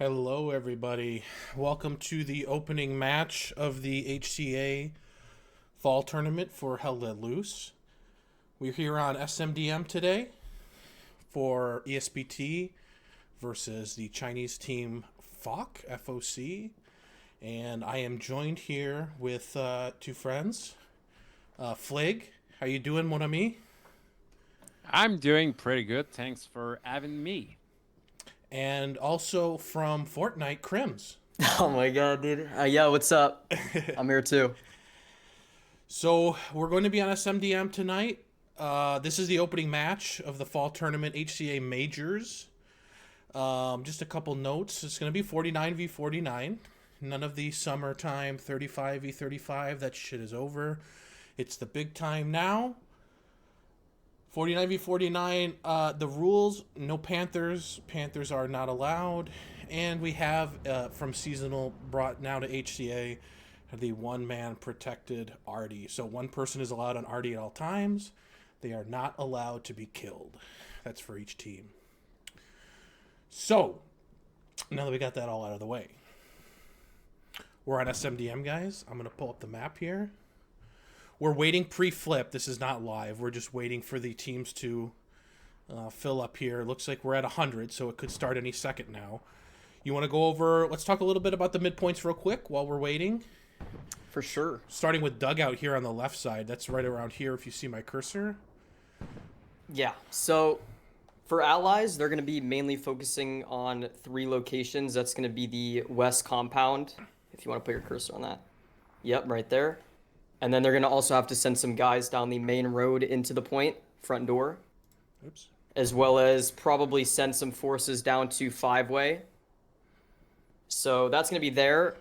Hello, everybody. Welcome to the opening match of the HCA Fall Tournament for Hell Let Loose. We're here on SMDM today for ESPT versus the Chinese team FOC, and I am joined here with two friends. Flig, how you doing, mon ami? I'm doing pretty good. Thanks for having me. And also from Fortnite, Crims. Oh my god, dude. Yeah, what's up? I'm here too. So we're going to be on SMDM tonight. This is the opening match of the fall tournament HCA Majors. Just a couple notes. It's going to be 49v49. None of the summertime 35v35. That shit is over. It's the big time now. 49v49. The rules: no Panthers. Panthers are not allowed. And we have from seasonal brought now to HCA the one-man protected arty. So one person is allowed on arty at all times. They are not allowed to be killed. That's for each team. So, now that we got that all out of the way, we're on SMDM, guys. I'm going to pull up the map here. We're waiting pre-flip. This is not live. We're just waiting for the teams to fill up here. It looks like we're at 100, so it could start any second now. You want to go over... Let's talk a little bit about the midpoints real quick while we're waiting. For sure. Starting with dugout here on the left side. That's right around here if you see my cursor. Yeah, so for allies, they're going to be mainly focusing on 3 locations. That's going to be the west compound, if you want to put your cursor on that. Yep, right there. And then they're going to also have to send some guys down the main road into the point, front door. Oops. As well as probably send some forces down to 5-way. So that's going to be their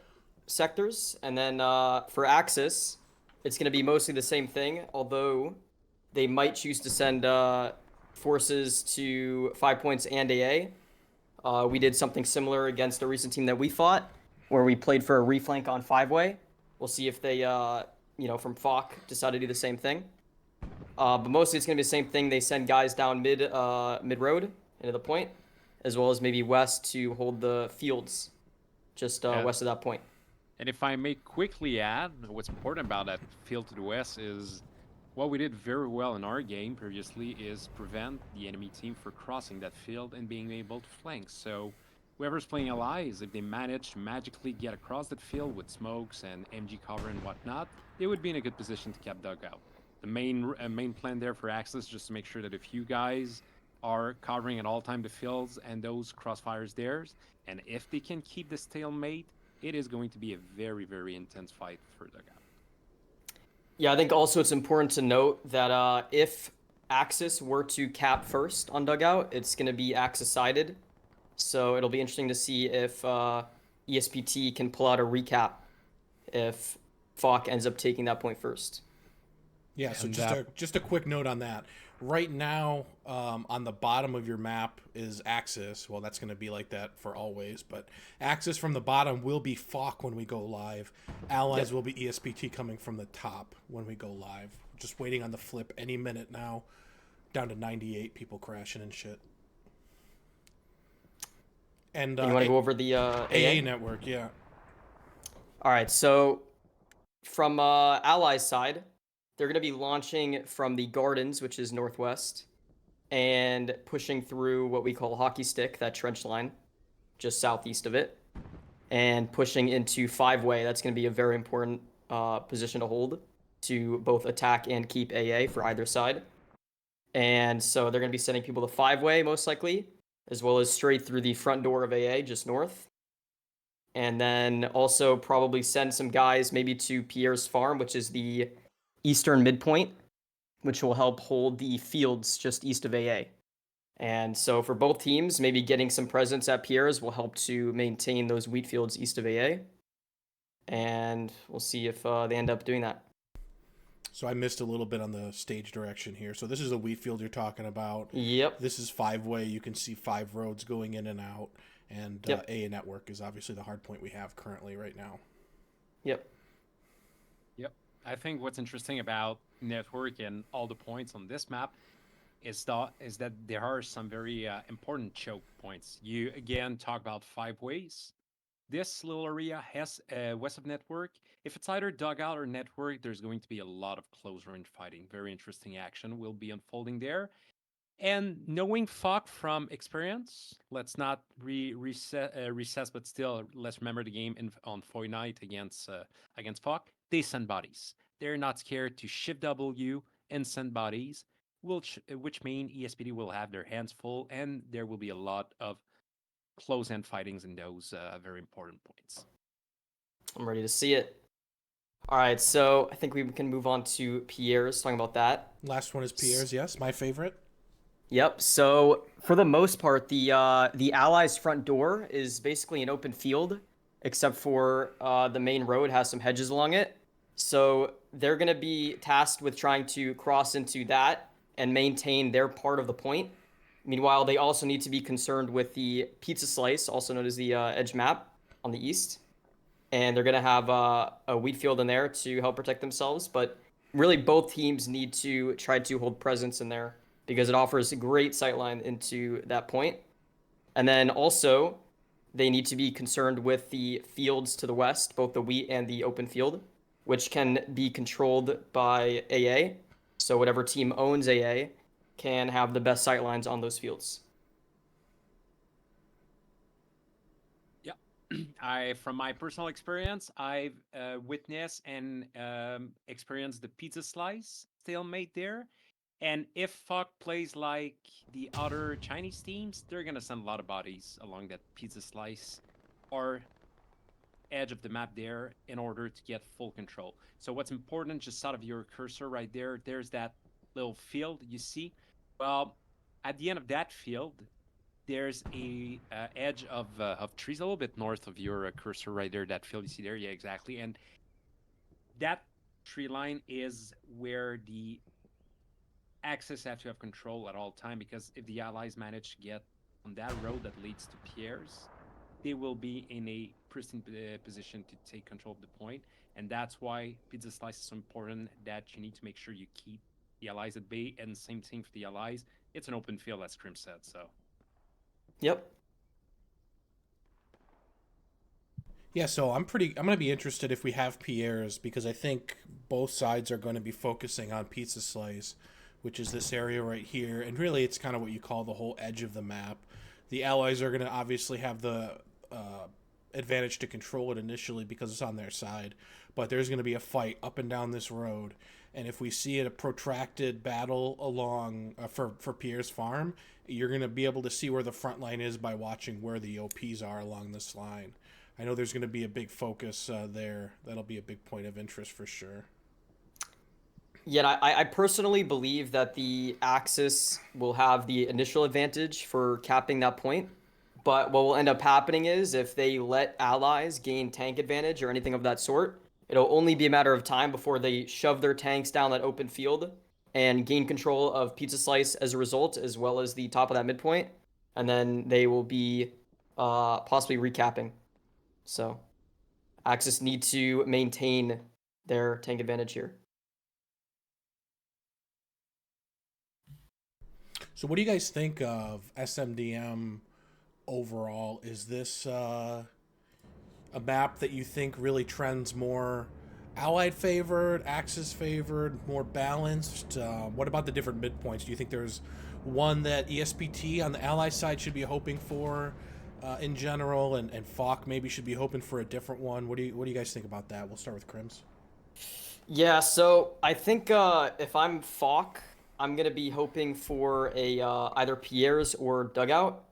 sectors. And then for Axis, it's going to be mostly the same thing, although they might choose to send forces to 5 points and AA. We did something similar against a recent team that we fought, where we played for a reflank on 5-way. We'll see if they, from FOC decide to do the same thing. But mostly it's going to be the same thing. They send guys down mid-road into the point, as well as maybe west to hold the fields just west of that point. And if I may quickly add, what's important about that field to the west is what we did very well in our game previously is prevent the enemy team from crossing that field and being able to flank. So whoever's playing allies, if they manage to magically get across that field with smokes and MG cover and whatnot, they would be in a good position to keep dugout. The main plan there for Axis is just to make sure that if you guys are covering at all time the fields and those crossfires theirs, and if they can keep the stalemate, it is going to be a very, very intense fight for dugout. Yeah, I think also it's important to note that if Axis were to cap first on dugout, it's going to be Axis-sided. So it'll be interesting to see if ESPT can pull out a recap if FOC ends up taking that point first. Yeah, so And just a quick note on that. Right now, on the bottom of your map is Axis. Well, that's going to be like that for always, but Axis from the bottom will be FOC when we go live. Allies will be ESPT coming from the top when we go live. Just waiting on the flip any minute now. Down to 98 people crashing and shit. And You want to go over the AA network, yeah. All right, so from Allies side, they're going to be launching from the Gardens, which is northwest, and pushing through what we call Hockey Stick, that trench line, just southeast of it, and pushing into 5-way. That's going to be a very important position to hold to both attack and keep AA for either side. And so they're going to be sending people to 5-way, most likely, as well as straight through the front door of AA, just north. And then also probably send some guys maybe to Pierre's Farm, which is the eastern midpoint, which will help hold the fields just east of AA. And so for both teams, maybe getting some presence at Pierre's will help to maintain those wheat fields east of AA. And we'll see if they end up doing that. So I missed a little bit on the stage direction here. So this is the wheat field you're talking about. Yep. This is 5-way. You can see 5 roads going in and out. And AA network is obviously the hard point we have currently right now. Yep. Yep. I think what's interesting about network and all the points on this map is that there are some very important choke points. You again talk about 5 ways. This little area has west of network. If it's either dugout or network, there's going to be a lot of close range fighting. Very interesting action will be unfolding there. And knowing FOC from experience, let's not recess, but still, let's remember the game on Foy Night against FOC. They send bodies. They're not scared to shift W and send bodies, which mean ESPT will have their hands full, and there will be a lot of close end fightings in those very important points. I'm ready to see it. All right, so I think we can move on to Pierre's, talking about that. Last one is Pierre's, yes, my favorite. Yep. So for the most part, the Allies' front door is basically an open field, except for the main road has some hedges along it. So they're going to be tasked with trying to cross into that and maintain their part of the point. Meanwhile, they also need to be concerned with the pizza slice, also known as the edge map on the east. And they're going to have a wheat field in there to help protect themselves. But really, both teams need to try to hold presence in there because it offers a great sightline into that point. And then also, they need to be concerned with the fields to the west, both the wheat and the open field, which can be controlled by AA. So whatever team owns AA can have the best sightlines on those fields. From my personal experience, I've witnessed and experienced the pizza slice stalemate there. And if FOC plays like the other Chinese teams, they're gonna send a lot of bodies along that pizza slice or edge of the map there in order to get full control. So what's important, just out of your cursor right there, there's that little field you see. Well, at the end of that field, there's a edge of trees a little bit north of your cursor right there. That field you see there, yeah, exactly. And that tree line is where the Axis have to have control at all time, because if the Allies manage to get on that road that leads to Pierre's, they will be in a pristine position to take control of the point. And that's why pizza slice is so important, that you need to make sure you keep the Allies at bay. And same thing for the Allies. It's an open field, as Krim said, so. Yep. Yeah, so I'm going to be interested if we have Pierre's, because I think both sides are going to be focusing on pizza slice, which is this area right here, and really it's kind of what you call the whole edge of the map. The Allies are going to obviously have the advantage to control it initially because it's on their side, but there's going to be a fight up and down this road, and if we see a protracted battle along for Pierre's farm, you're going to be able to see where the front line is by watching where the OPs are along this line. I know there's going to be a big focus there. That'll be a big point of interest for sure. Yeah, I personally believe that the Axis will have the initial advantage for capping that point. But what will end up happening is if they let Allies gain tank advantage or anything of that sort, it'll only be a matter of time before they shove their tanks down that open field and gain control of Pizza Slice as a result, as well as the top of that midpoint. And then they will be possibly recapping. So Axis need to maintain their tank advantage here. So what do you guys think of SMDM overall? Is this a map that you think really trends more Allied favored, Axis favored, more balanced? What about the different midpoints? Do you think there's one that ESPT on the Ally side should be hoping for in general, and FOC maybe should be hoping for a different one? What do you guys think about that? We'll start with Crims. Yeah, so I think if I'm FOC, I'm gonna be hoping for a either Pierre's or Dugout.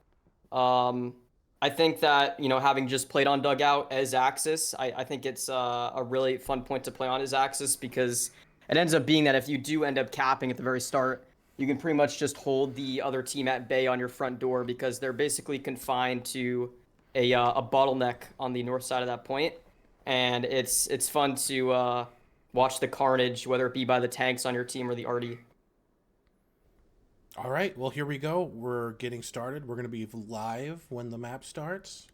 I think that, having just played on Dugout as Axis, I think it's a really fun point to play on as Axis, because it ends up being that if you do end up capping at the very start, you can pretty much just hold the other team at bay on your front door, because they're basically confined to a bottleneck on the north side of that point. And it's fun to watch the carnage, whether it be by the tanks on your team or the arty. All right, well, here we go. We're getting started. We're going to be live when the map starts.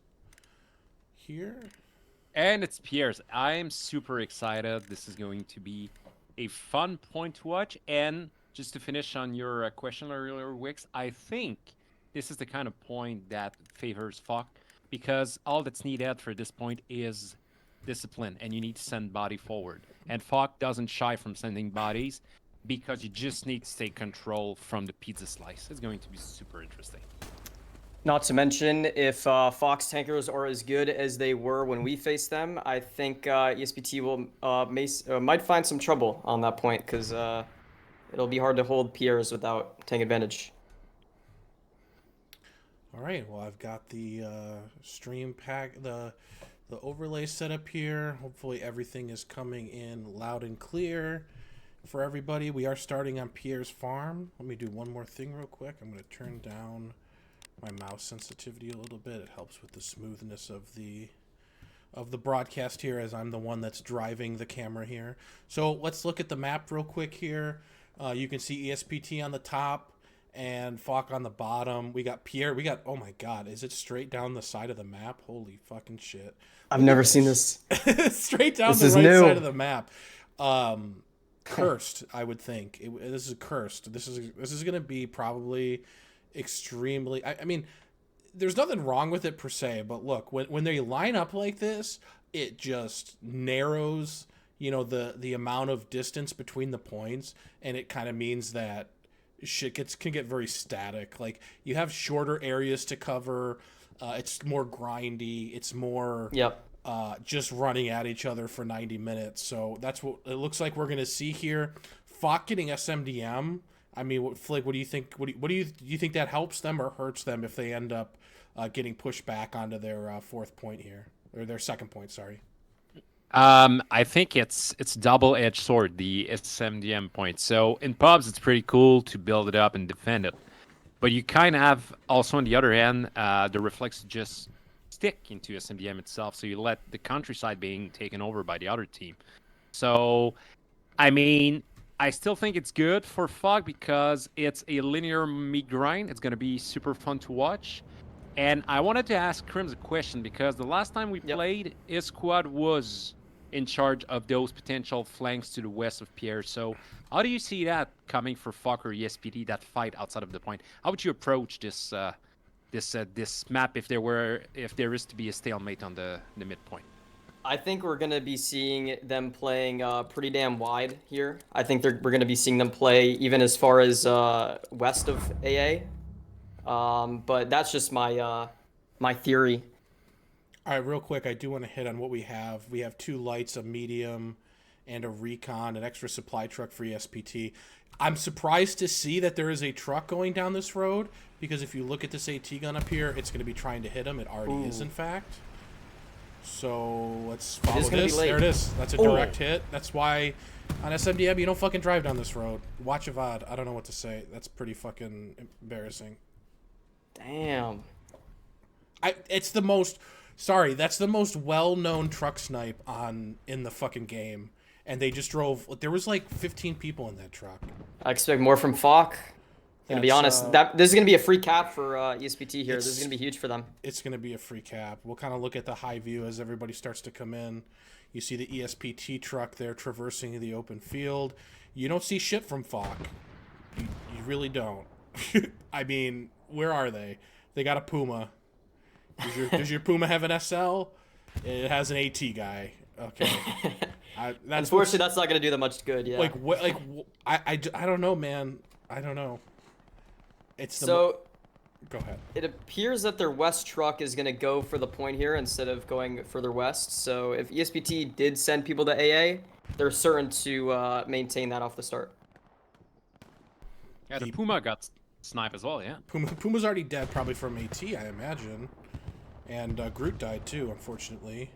Here. And it's Pierre's. I'm super excited. This is going to be a fun point to watch. And just to finish on your question earlier, Wix, I think this is the kind of point that favors FOC because all that's needed for this point is discipline, and you need to send body forward. And FOC doesn't shy from sending bodies because you just need to take control from the pizza slice. It's going to be super interesting. Not to mention, if Fox tankers are as good as they were when we faced them, I think ESPT will might find some trouble on that point because it'll be hard to hold Pierres without tank advantage. All right. Well, I've got the stream pack, the overlay set up here. Hopefully, everything is coming in loud and clear for everybody. We are starting on Pierre's farm. Let me do one more thing real quick. I'm going to turn down my mouse sensitivity a little bit. It helps with the smoothness of the broadcast here, as I'm the one that's driving the camera here. So let's look at the map real quick here. You can see ESPT on the top and FOC on the bottom. We got Pierre. We got, oh my god, is it straight down the side of the map? Holy fucking shit. I've never seen this. Straight down This the is right new. side of the map. Cursed, I would think. This is cursed. This is going to be probably extremely... I mean, there's nothing wrong with it per se, but look, when they line up like this, it just narrows, you know, the amount of distance between the points, and it kind of means that shit can get very static. Like, you have shorter areas to cover. It's more grindy. It's more just running at each other for 90 minutes. So that's what it looks like we're gonna see here. FOC getting SMDM. I mean, Flig, what do you think? Do you think that helps them or hurts them if they end up getting pushed back onto their fourth point here, or their second point? Sorry. I think it's double-edged sword, the SMDM point. So in pubs, it's pretty cool to build it up and defend it, but you kind of have also on the other hand the reflex to just stick into SMDM itself. So you let the countryside being taken over by the other team. So, I mean, I still think it's good for FOG because it's a linear meat grind. It's going to be super fun to watch. And I wanted to ask Crims a question because the last time we played, his squad was in charge of those potential flanks to the west of Pierre. So how do you see that coming for FOC or ESPT, that fight outside of the point? How would you approach this this map if there is to be a stalemate on the midpoint? I think we're going to be seeing them playing pretty damn wide here. I think we're going to be seeing them play even as far as west of AA. But that's just my my theory. All right, real quick, I do want to hit on what we have. We have 2 lights, a medium, and a recon, an extra supply truck for ESPT. I'm surprised to see that there is a truck going down this road, because if you look at this AT gun up here, it's going to be trying to hit him. It already is, in fact. So let's follow this. There it is. That's a direct hit. That's why on SMDM, you don't fucking drive down this road. Watch a VOD. I don't know what to say. That's pretty fucking embarrassing. Damn. It's the most... Sorry, that's the most well-known truck snipe in the fucking game. And they just drove... There was like 15 people in that truck. I expect more from FOC. Gonna be honest, this is gonna be a free cap for ESPT here. This is gonna be huge for them. It's gonna be a free cap. We'll kind of look at the high view as everybody starts to come in. You see the ESPT truck there traversing the open field. You don't see shit from FOC. You really don't. I mean, where are they? They got a Puma. Does your Puma have an SL? It has an AT guy. Okay. Unfortunately, that's not gonna do that much good. Yeah. I don't know, man. I don't know. It's the so. Go ahead. It appears that their west truck is gonna go for the point here instead of going further west. So if ESPT did send people to AA, they're certain to maintain that off the start. Yeah, the Puma got sniped as well. Yeah. Puma's already dead, probably from AT, I imagine. And Groot died too, unfortunately.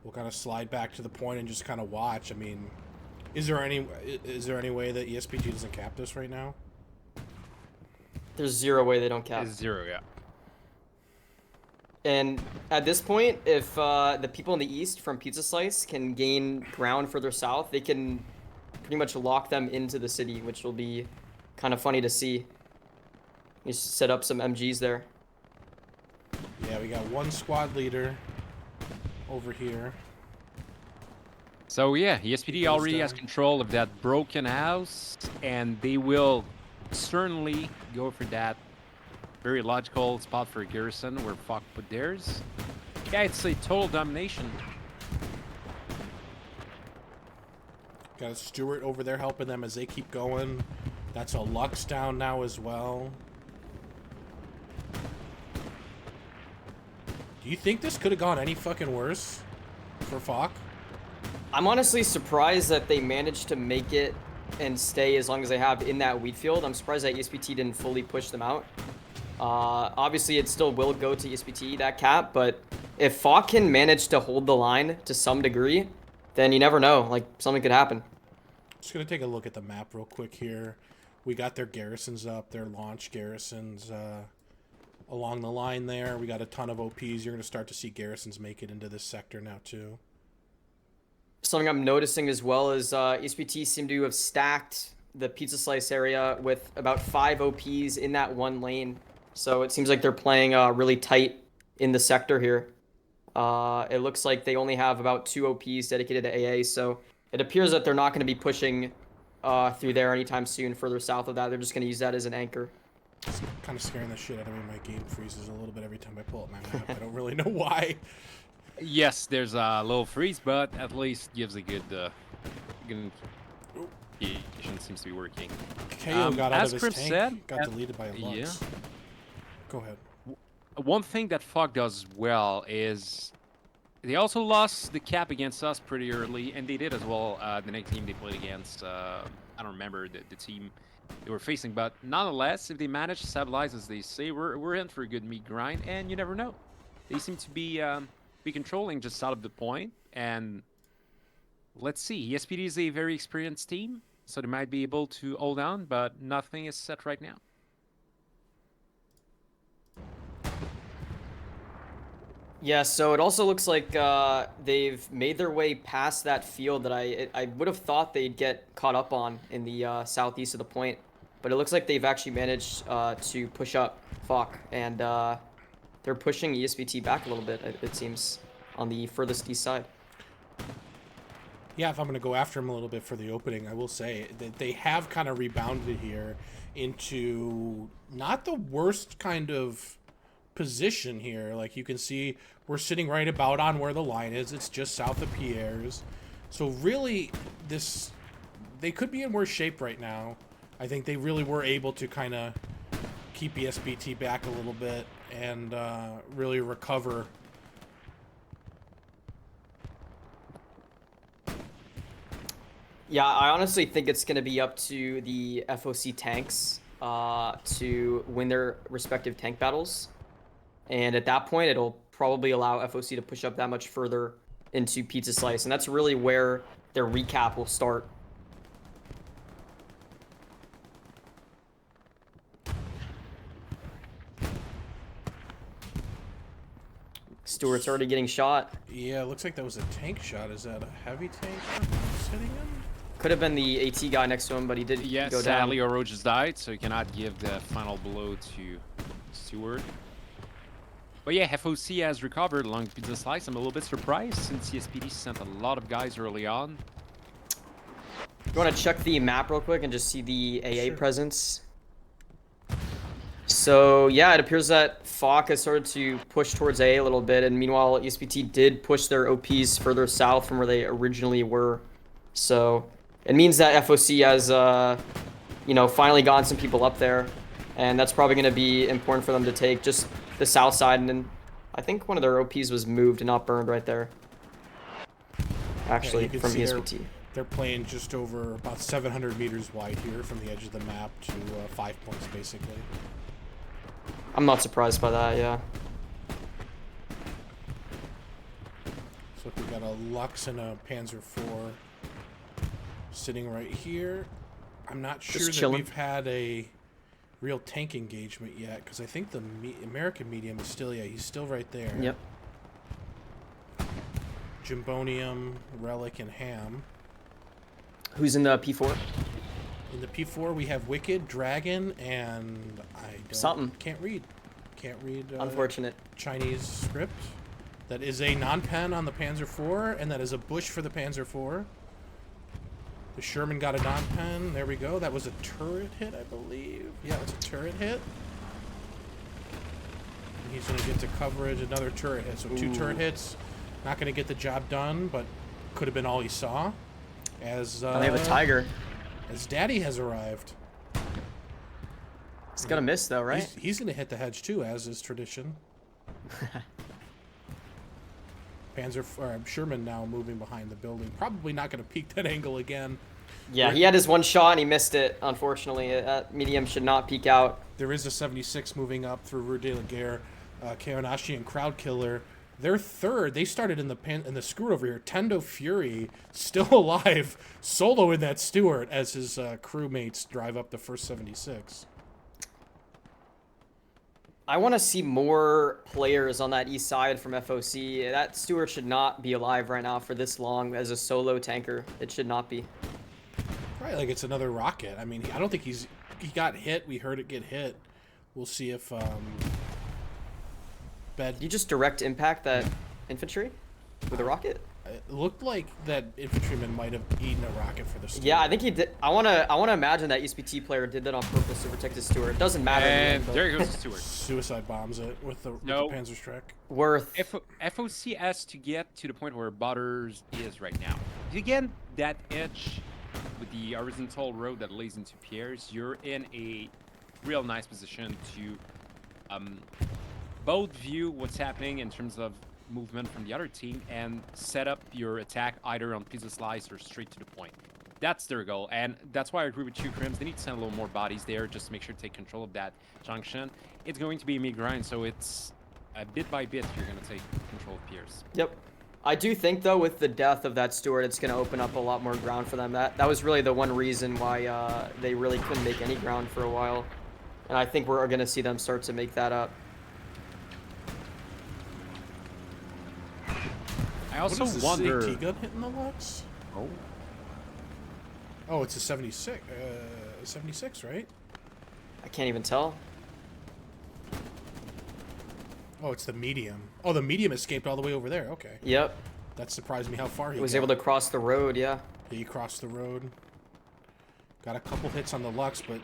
We'll kind of slide back to the point and just kind of watch. I mean, is there any way that ESPT doesn't cap this right now? There's zero way they don't cap. It's 0, yeah. And at this point, if the people in the east from Pizza Slice can gain ground further south, they can pretty much lock them into the city, which will be kind of funny to see. You set up some MGs there. Yeah, we got one squad leader over here. So yeah, ESPT goes already has down. control of that broken house, and they will certainly go for that very logical spot for Garrison where FOC put theirs. Yeah, it's a total domination. Got a Stewart over there helping them as they keep going. That's a Lux down now as well. Do you think this could have gone any fucking worse for FOC? I'm honestly surprised that they managed to make it and stay as long as they have in that wheat field. I'm surprised that ESPT didn't fully push them out. Obviously, it still will go to ESPT, that cap, but if FOC can manage to hold the line to some degree, then you never know. Like, something could happen. Just going to take a look at the map real quick here. We got their garrisons up, their launch garrisons along the line there. We got a ton of OPs. You're going to start to see garrisons make it into this sector now, too. Something I'm noticing as well is ESPT seem to have stacked the pizza slice area with about 5 OPs in that one lane. So it seems like they're playing really tight in the sector here. It looks like they only have about 2 OPs dedicated to AA, so it appears that they're not going to be pushing through there anytime soon further south of that. They're just going to use that as an anchor. It's kind of scaring the shit out of me. My game freezes a little bit every time I pull up my map. I don't really know why. Yes, there's a little freeze, but at least gives a good seems to be working. KO got out as of his Chris tank, said, got deleted by a Lux. yeah. Go ahead. One thing that FOC does well is they also lost the cap against us pretty early, and they did as well the next team they played against. I don't remember the team they were facing, but nonetheless, if they manage to stabilize, as they say, we're in for a good meat grind, and you never know. They seem to be controlling just out of the point, and let's see. ESPT is a very experienced team, so they might be able to hold on, but nothing is set right now. Yeah, so it also looks like they've made their way past that field that I would have thought they'd get caught up on in the southeast of the point, but it looks like they've actually managed to push up FOC, and they're pushing ESPT back a little bit, it seems, on the furthest east side. Yeah, if I'm going to go after him a little bit for the opening, I will say that they have kind of rebounded here into not the worst kind of position here. Like you can see, we're sitting right about on where the line is. It's just south of Pierre's. So really, they could be in worse shape right now. I think they really were able to kind of keep ESPT back a little bit and really recover. Yeah, I honestly think it's going to be up to the FOC tanks to win their respective tank battles. And at that point, it'll probably allow FOC to push up that much further into Pizza Slice. And that's really where their recap will start. Stewart's already getting shot. Yeah, looks like that was a tank shot. Is that a heavy tank hitting him? Could have been the AT guy next to him, but he did Yes, go down. sadly, Oroge has died, so he cannot give the final blow to Stewart. But yeah, FOC has recovered along Pizza Slice. I'm a little bit surprised since ESPT sent a lot of guys early on. You want to check the map real quick and just see the AA Sure. presence? So yeah, it appears that FOC has started to push towards AA a little bit, and meanwhile, ESPT did push their OPs further south from where they originally were. So it means that FOC has, finally gotten some people up there, and that's probably going to be important for them to take just the south side. And then I think one of their OPs was moved and not burned right there. Actually, you can from see ESPT. They're playing just over about 700 meters wide here from the edge of the map to 5 points, basically. I'm not surprised by that, yeah. So we got a Lux and a Panzer IV sitting right here. I'm not sure that chilling. we've had a real tank engagement yet, because I think the American medium is still, he's still right there. Yep. Jimbonium, Relic, and Ham. Who's in the P4? In the P4, we have Wicked, Dragon, and I Something. can't read. Can't read Unfortunate. Chinese script. That is a non-pen on the Panzer IV, and that is a bush for the Panzer IV. The Sherman got a non-pen. There we go. That was a turret hit, I believe. Yeah, it's a turret hit. And he's going to get to coverage, another turret hit. So 2 turret hits. Not going to get the job done, but could have been all he saw. As they have a Tiger. As Daddy has arrived. It's gonna miss though, right? He's gonna hit the hedge too, as is tradition. Sherman now moving behind the building. Probably not gonna peek that angle again. Yeah, he had his one shot and he missed it. Unfortunately, that medium should not peek out. There is a 76 moving up through Rue de la Guerre. Kaonashi and Crowd Killer. They're third. They started in the screw over here. Tendo Fury still alive, solo in that Stuart as his crewmates drive up the first 76. I want to see more players on that east side from FOC. That Stuart should not be alive right now for this long as a solo tanker. It should not be. Right, like it's another rocket. I mean, I don't think he got hit. We heard it get hit. We'll see if Did you just direct impact that infantry with a rocket? It looked like that infantryman might have eaten a rocket for the Stuart. Yeah, I think he did. I wanna imagine that ESPT player did that on purpose to protect the Stuart. It doesn't matter. And there goes the Stuart. Suicide bombs it with the Panzerstreck. Worth. FOC has to get to the point where Butters is right now. If you get that edge with the horizontal road that leads into Pierre's, you're in a real nice position to both view what's happening in terms of movement from the other team and set up your attack either on pizza slice or straight to the point. That's their goal, and that's why I agree with you, Crims. They need to send a little more bodies there just to make sure to take control of that junction. It's going to be a mid-grind, so it's bit by bit you're going to take control of Pierce. Yep. I do think, though, with the death of that Stuart, it's going to open up a lot more ground for them. That was really the one reason why they really couldn't make any ground for a while. And I think we're going to see them start to make that up. I also what is wonder. CT gun hitting the Lux? Oh, it's a 76. 76, right? I can't even tell. Oh, it's the medium. Oh, the medium escaped all the way over there. Okay. Yep. That surprised me how far he was got. able to cross the road, yeah. He crossed the road. Got a couple hits on the Lux, but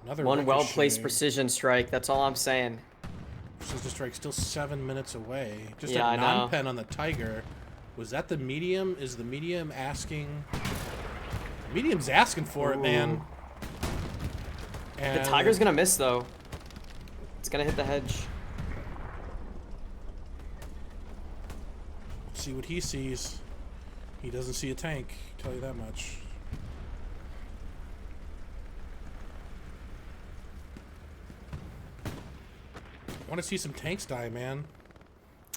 another one well-placed ricochet. precision strike. That's all I'm saying. Precision strike still 7 minutes away. Just Yeah, a I know. non-pen on the Tiger. Was that the medium? Is the medium asking? The medium's asking for it, man. And The Tiger's gonna miss though. It's gonna hit the hedge. see what he sees. He doesn't see a tank, I'll tell you that much. I want to see some tanks die, man.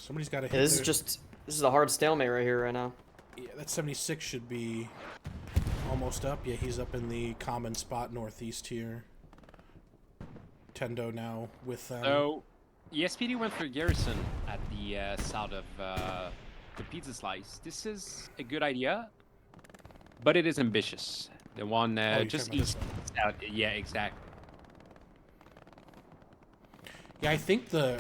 Somebody's got to hit. Yeah, this is a hard stalemate right here right now. Yeah, that 76 should be almost up. Yeah, he's up in the common spot northeast here. Tendo now with them. So, ESPT went for Garrison at the south of the pizza slice. This is a good idea, but it is ambitious. The one just east. Yeah, exactly. Yeah, I think they're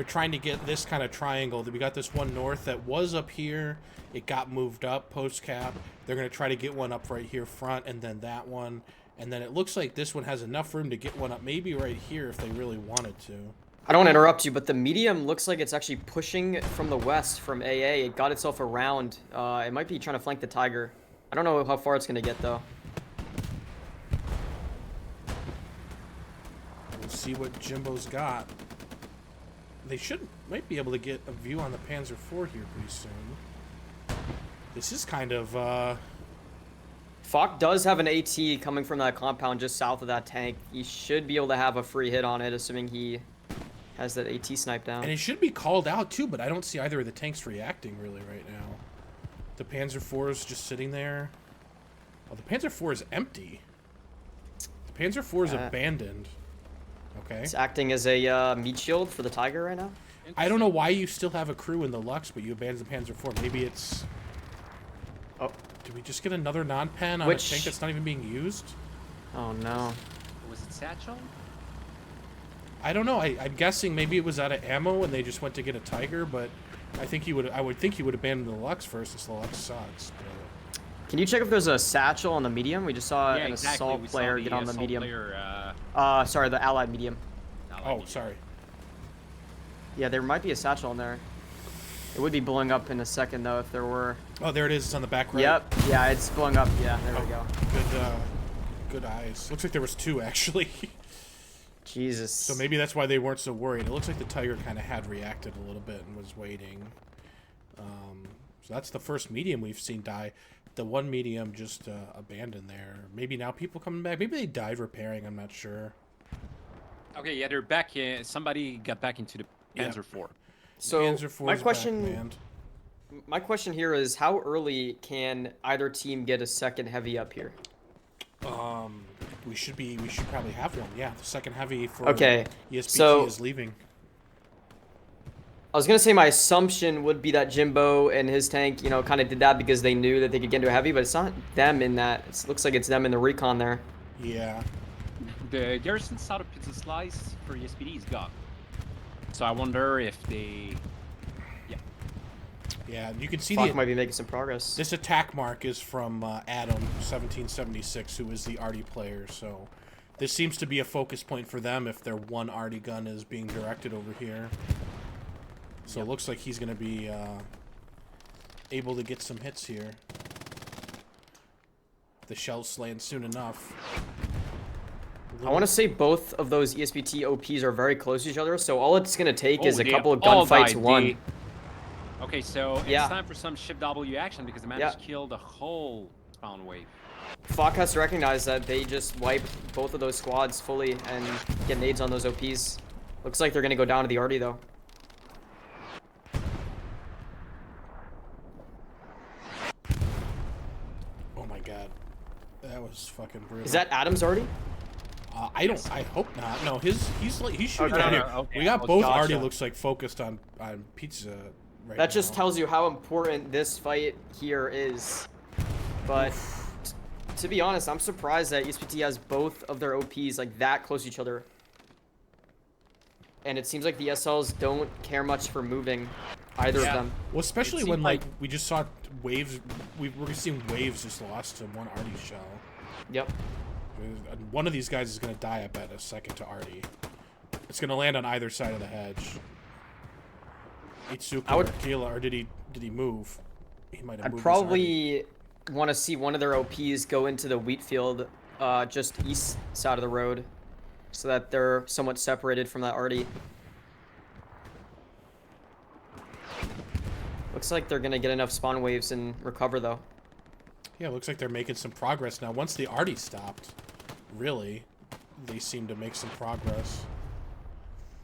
trying to get this kind of triangle. We got this one north that was up here. It got moved up post-cap. They're going to try to get one up right here front, and then that one. And then it looks like this one has enough room to get one up maybe right here if they really wanted to. I don't want to interrupt you, but the medium looks like it's actually pushing from the west from AA. It got itself around. It might be trying to flank the Tiger. I don't know how far it's going to get, though. We'll see what Jimbo's got. They might be able to get a view on the Panzer IV here pretty soon. This is kind of, FOC does have an AT coming from that compound just south of that tank. He should be able to have a free hit on it, assuming he has that AT snipe down. And it should be called out too, but I don't see either of the tanks reacting really right now. The Panzer IV is just sitting there. Oh, the Panzer IV is empty. The Panzer IV is abandoned. Okay. It's acting as a meat shield for the Tiger right now. I don't know why you still have a crew in the Lux, but you abandoned the Panzer IV. Maybe it's... Oh. Did we just get another non-pen on a tank that's not even being used? Oh, no. Was it Satchel? I don't know. I'm guessing maybe it was out of ammo and they just went to get a Tiger, but I think I would think he would abandon the Lux first since the Lux sucks. But... Can you check if there's a satchel on the medium? We just saw an exactly. assault player get on the medium. Player, Sorry, the allied medium. Sorry. Yeah, there might be a satchel in there. It would be blowing up in a second, though, if there were. Oh, there it is. It's on the back right. Yep. Yeah, it's blowing up. Yeah, there we go. Good eyes. Looks like there was 2, actually. Jesus. So maybe that's why they weren't so worried. It looks like the Tiger kind of had reacted a little bit and was waiting. So that's the first medium we've seen die. The one medium just abandoned there. Maybe now people coming back. Maybe they died repairing. I'm not sure. Okay, yeah, they're back. Somebody got back into the Panzer IV. So Panzer IV my is question, my question here is, how early can either team get a second heavy up here? We should probably have one. Yeah, the second heavy for ESPT is leaving. I was gonna say my assumption would be that Jimbo and his tank, you know, kind of did that because they knew that they could get into a heavy, but it's not them in that. It looks like it's them in the recon there. Yeah. The garrison south of Pizza Slice for ESPT is gone. So I wonder if they... Yeah, you can see FOC might be making some progress. This attack mark is from Adam 1776, who is the arty player. So this seems to be a focus point for them if their one arty gun is being directed over here. So it looks like he's going to be able to get some hits here. The shells land soon enough. I want to say both of those ESPT OPs are very close to each other, so all it's going to take is a couple of gunfights won. Okay, so it's time for some ship W action because the man just killed the whole spawn wave. FOC has to recognize that they just wiped both of those squads fully and get nades on those OPs. Looks like they're going to go down to the arty, though. Oh my god. That was fucking brutal. Is that Adam's arty? I hope not. No, he's shooting down here. Okay. We got both already looks like focused on pizza right That just now. tells you how important this fight here is. But to be honest, I'm surprised that ESPT has both of their OPs like that close to each other. And it seems like the SLs don't care much for moving either of them. Well, especially when like we just saw waves. We're seeing waves just lost to one arty shell. Yep. One of these guys is going to die, I bet, a second to arty. It's going to land on either side of the hedge. Itsuka or Kila, or did he move? He might have moved. I'd probably want to see one of their OPs go into the wheat field just east side of the road so that they're somewhat separated from that arty. Looks like they're going to get enough spawn waves and recover, though. Yeah, it looks like they're making some progress now. Once the arty stopped, really, they seem to make some progress.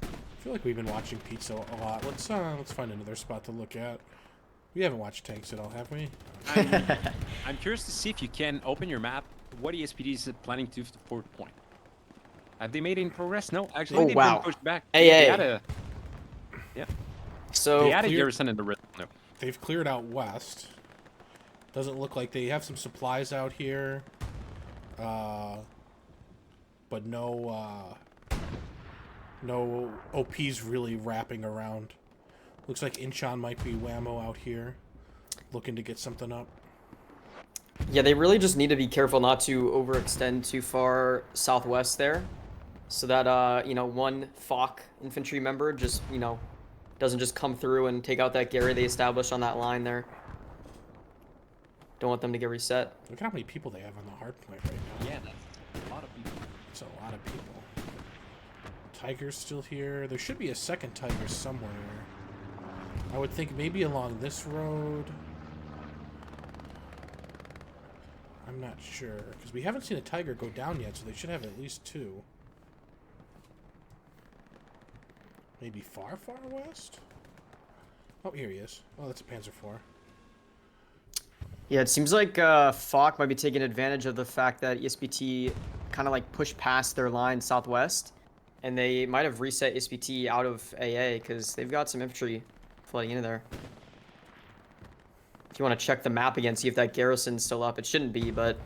I feel like we've been watching Pizza a lot. Let's find another spot to look at. We haven't watched tanks at all, have we? I'm curious to see if you can open your map. What ESPT is planning to do for the fourth point? Have they made any progress? No, actually, they've been pushed back. So they had a garrison in the rhythm. No. They've cleared out west. Doesn't look like they have some supplies out here. But no OPs really wrapping around. Looks like Incheon might be whammo out here, looking to get something up. Yeah, they really just need to be careful not to overextend too far southwest there, so that you know, one FOC infantry member just, you know, doesn't just come through and take out that Gary they established on that line there. Don't want them to get reset. Look at how many people they have on the hard point right now. Yeah, that's a lot of people. It's a lot of people. Tiger's still here. There should be a second Tiger somewhere. I would think maybe along this road. I'm not sure, because we haven't seen a Tiger go down yet, so they should have at least 2. Maybe far, far west? Oh, here he is. Oh, that's a Panzer IV. Yeah, it seems like FOC might be taking advantage of the fact that ESPT kind of like pushed past their line southwest, and they might have reset ESPT out of AA because they've got some infantry flooding into there. If you want to check the map again, see if that garrison's still up. It shouldn't be, but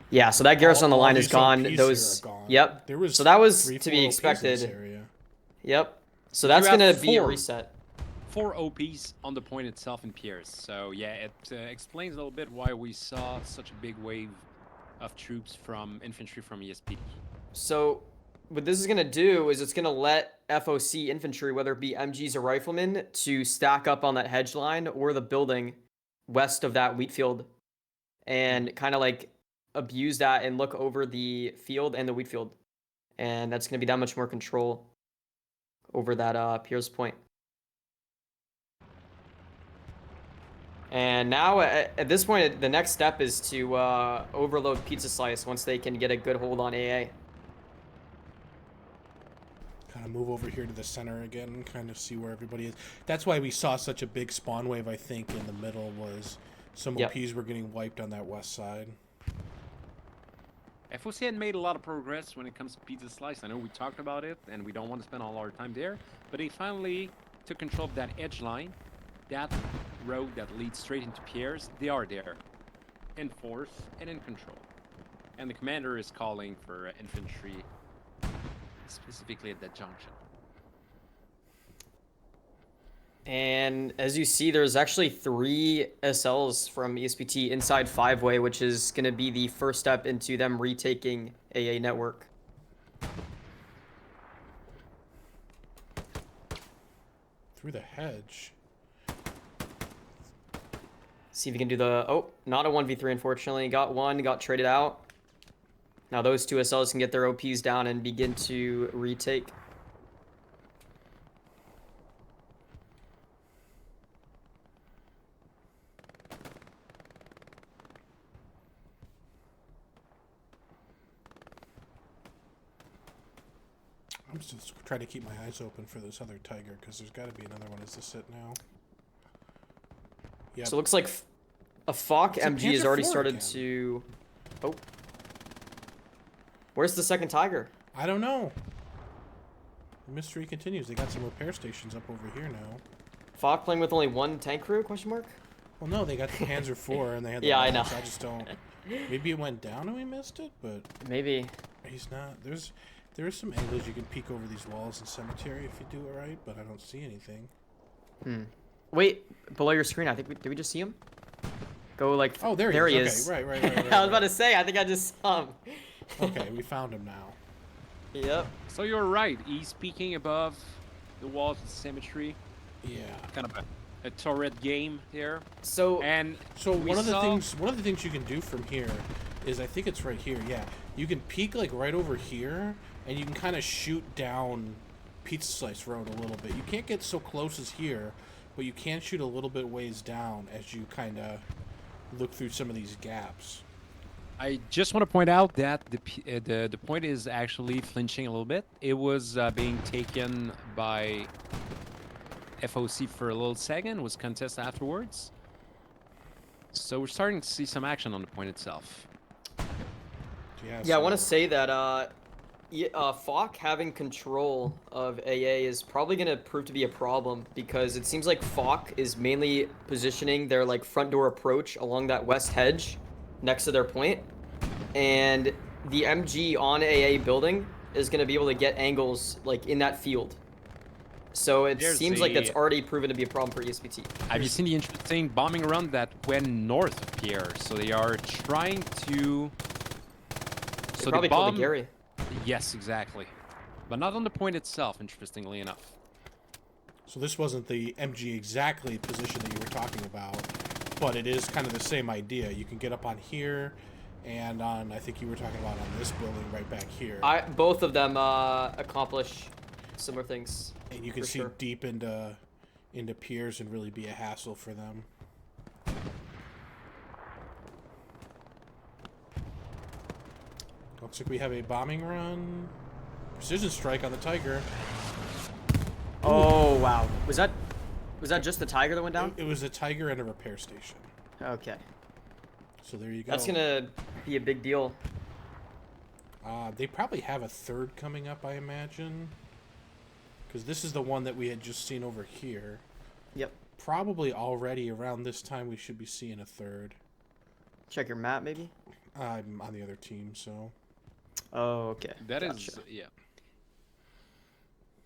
yeah. So that garrison on the line is gone. Those, gone. yep. There was so that was 3, to be 4 OPs in this expected. area. Yep. So You that's have gonna be a 4. reset. 4 OPs on the point itself in Pierce. So yeah, it explains a little bit why we saw such a big wave of troops from infantry from ESPT. So what this is gonna do is it's gonna let FOC infantry, whether it be MGs or riflemen, to stack up on that hedge line or the building west of that wheat field, and kind of like abuse that and look over the field and the wheat field, and that's gonna be that much more control over that Pierce point. And now, at this point, the next step is to overload Pizza Slice once they can get a good hold on AA. Kind of move over here to the center again and kind of see where everybody is. That's why we saw such a big spawn wave, I think, in the middle was some Yep. OPs were getting wiped on that west side. FOC had made a lot of progress when it comes to Pizza Slice. I know we talked about it, and we don't want to spend all our time there, but they finally took control of that edge line, that road that leads straight into Pierre's. They are there, in force and in control. And the commander is calling for infantry, specifically at that junction. And as you see, there's actually 3 SLs from ESPT inside 5-way, which is going to be the first step into them retaking AA network. Through the hedge. See if you can do the... Oh, not a 1v3, unfortunately. Got one, got traded out. Now those 2 SLs can get their OPs down and begin to retake. I'm just trying to keep my eyes open for this other tiger because there's got to be another one. Is this it now? Yep. So it looks like a FOC It's a MG has Panther already 4 started again. to... Oh. Where's the second tiger? I don't know. The mystery continues. They got some repair stations up over here now. FOC playing with only 1 tank crew, question mark? Well, no, they got the Panzer 4 and they had the Yeah, I Max. know. I just don't... Maybe it went down and we missed it, but Maybe. he's not... There are some angles you can peek over these walls in Cemetery if you do it right, but I don't see anything. Wait, below your screen, I think did we just see him? Go like... Oh, there he there is. he Okay, is. right. I was about to say, I think I just saw him. Okay, we found him now. Yep. So you're right. He's peeking above the walls of the cemetery. Yeah. Kind of a turret game there. So... And So we one of the saw- things you can do from here is, I think it's right here. Yeah, you can peek like right over here, and you can kind of shoot down Pizza Slice Road a little bit. You can't get so close as here, but you can shoot a little bit ways down as you kind of look through some of these gaps. I just want to point out that the point is actually flinching a little bit. It was being taken by FOC for a little second, was contested afterwards. So we're starting to see some action on the point itself. Yeah, I want to say that FOC having control of AA is probably going to prove to be a problem because it seems like FOC is mainly positioning their like front door approach along that west hedge next to their point, and the MG on AA building is going to be able to get angles like in that field. So it There's seems like that's the- already proven to be a problem for ESPT. Have you seen the interesting bombing run that went north of Pierre? So they are trying to... They So probably the killed bomb... the Gary. Yes, exactly. But not on the point itself, interestingly enough. So this wasn't the MG exactly position that you were talking about, but it is kind of the same idea. You can get up on here, and on, I think you were talking about on this building right back here. Both of them accomplish similar things. And you can for see sure. deep into piers and really be a hassle for them. Looks like we have a bombing run. Precision strike on the Tiger. Oh wow, was that just the Tiger that went down? It was a Tiger and a repair station. Okay, So there you go. that's gonna be a big deal. They probably have a third coming up, I imagine. Because this is the one that we had just seen over here. Yep. Probably already around this time we should be seeing a third. Check your map, maybe. I'm on the other team, so. Oh, okay. That is, Gotcha. yeah.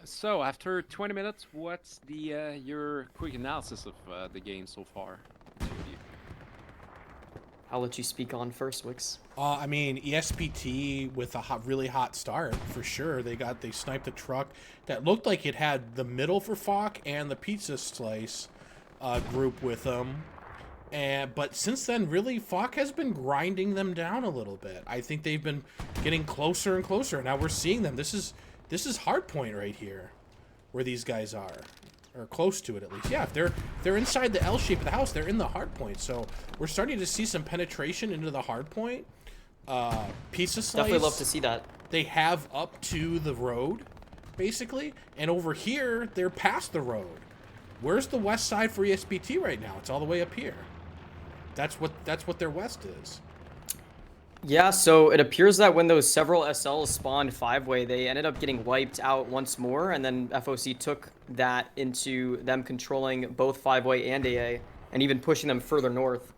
So after 20 minutes, what's the your quick analysis of the game so far? Two of you. I'll let you speak on first, Wix. I mean, ESPT with a really hot start for sure. They sniped a truck that looked like it had the middle for FOC and the pizza slice group with them. But since then, really, FOC has been grinding them down a little bit. I think they've been getting closer and closer. Now we're seeing them. This is hardpoint right here, where these guys are, or close to it at least. Yeah, if they're inside the L shape of the house, they're in the hardpoint. So we're starting to see some penetration into the hardpoint. Pizza slice. Definitely love to see that. They have up to the road, basically, and over here they're past the road. Where's the west side for ESPT right now? It's all the way up here. That's what their west is. Yeah, so it appears that when those several SLs spawned 5-way, they ended up getting wiped out once more, and then FOC took that into them controlling both 5-way and AA, and even pushing them further north.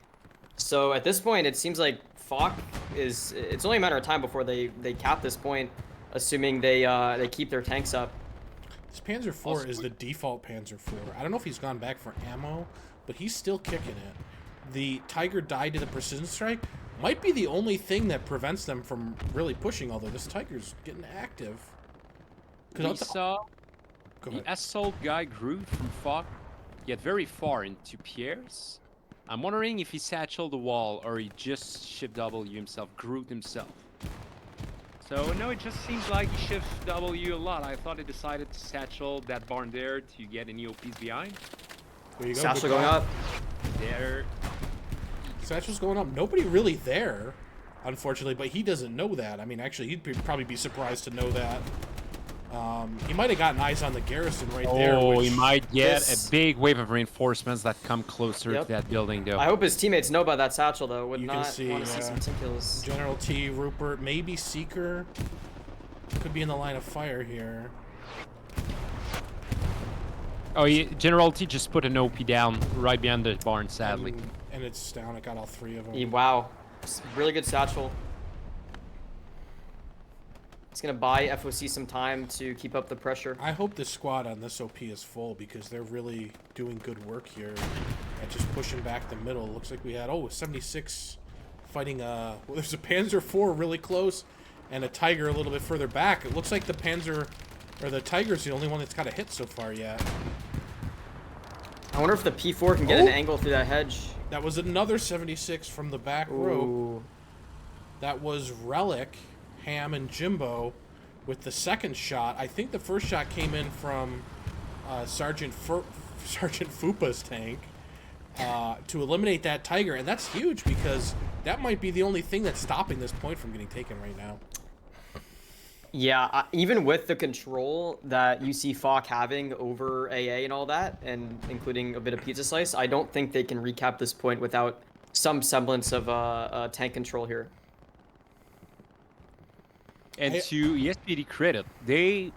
So at this point, it seems like FOC it's only a matter of time before they cap this point, assuming they keep their tanks up. This Panzer IV is the default Panzer IV. I don't know if he's gone back for ammo, but he's still kicking it. The Tiger died to the precision strike. Might be the only thing that prevents them from really pushing, although this Tiger's getting active. We saw the assault guy grew from FOC, get very far into Pierre's. I'm wondering if he satcheled the wall or he just shift W himself, Groot himself. So no, it just seems like he shift W a lot. I thought he decided to satchel that barn there to get any OPs behind. There you go. Satchel going up. There. Satchel's going up. Nobody really there, unfortunately, but he doesn't know that. I mean, actually, he'd probably be surprised to know that. He might have gotten eyes on the garrison right there. Oh, he might get a big wave of reinforcements that come closer to that building, though. I hope his teammates know about that satchel, though. Would You not can see, want to see some team kills. General T, Rupert, maybe Seeker. Could be in the line of fire here. Oh, General T just put an OP down right behind the barn, sadly. And it's down. It got all three of them. Wow. Really good satchel. It's going to buy FOC some time to keep up the pressure. I hope the squad on this OP is full because they're really doing good work here at just pushing back the middle. Looks like we had, 76 fighting, well, there's a Panzer IV really close and a Tiger a little bit further back. It looks like the Tiger's the only one that's got a hit so far yet. I wonder if the P4 can get an angle through that hedge. That was another 76 from the back row. That was Relic, Ham, and Jimbo with the second shot. I think the first shot came in from Sergeant Fupa's tank to eliminate that Tiger, and that's huge because that might be the only thing that's stopping this point from getting taken right now. Yeah, even with the control that you see FOC having over AA and all that, and including a bit of pizza slice, I don't think they can recap this point without some semblance of tank control here. And to ESPT credit, they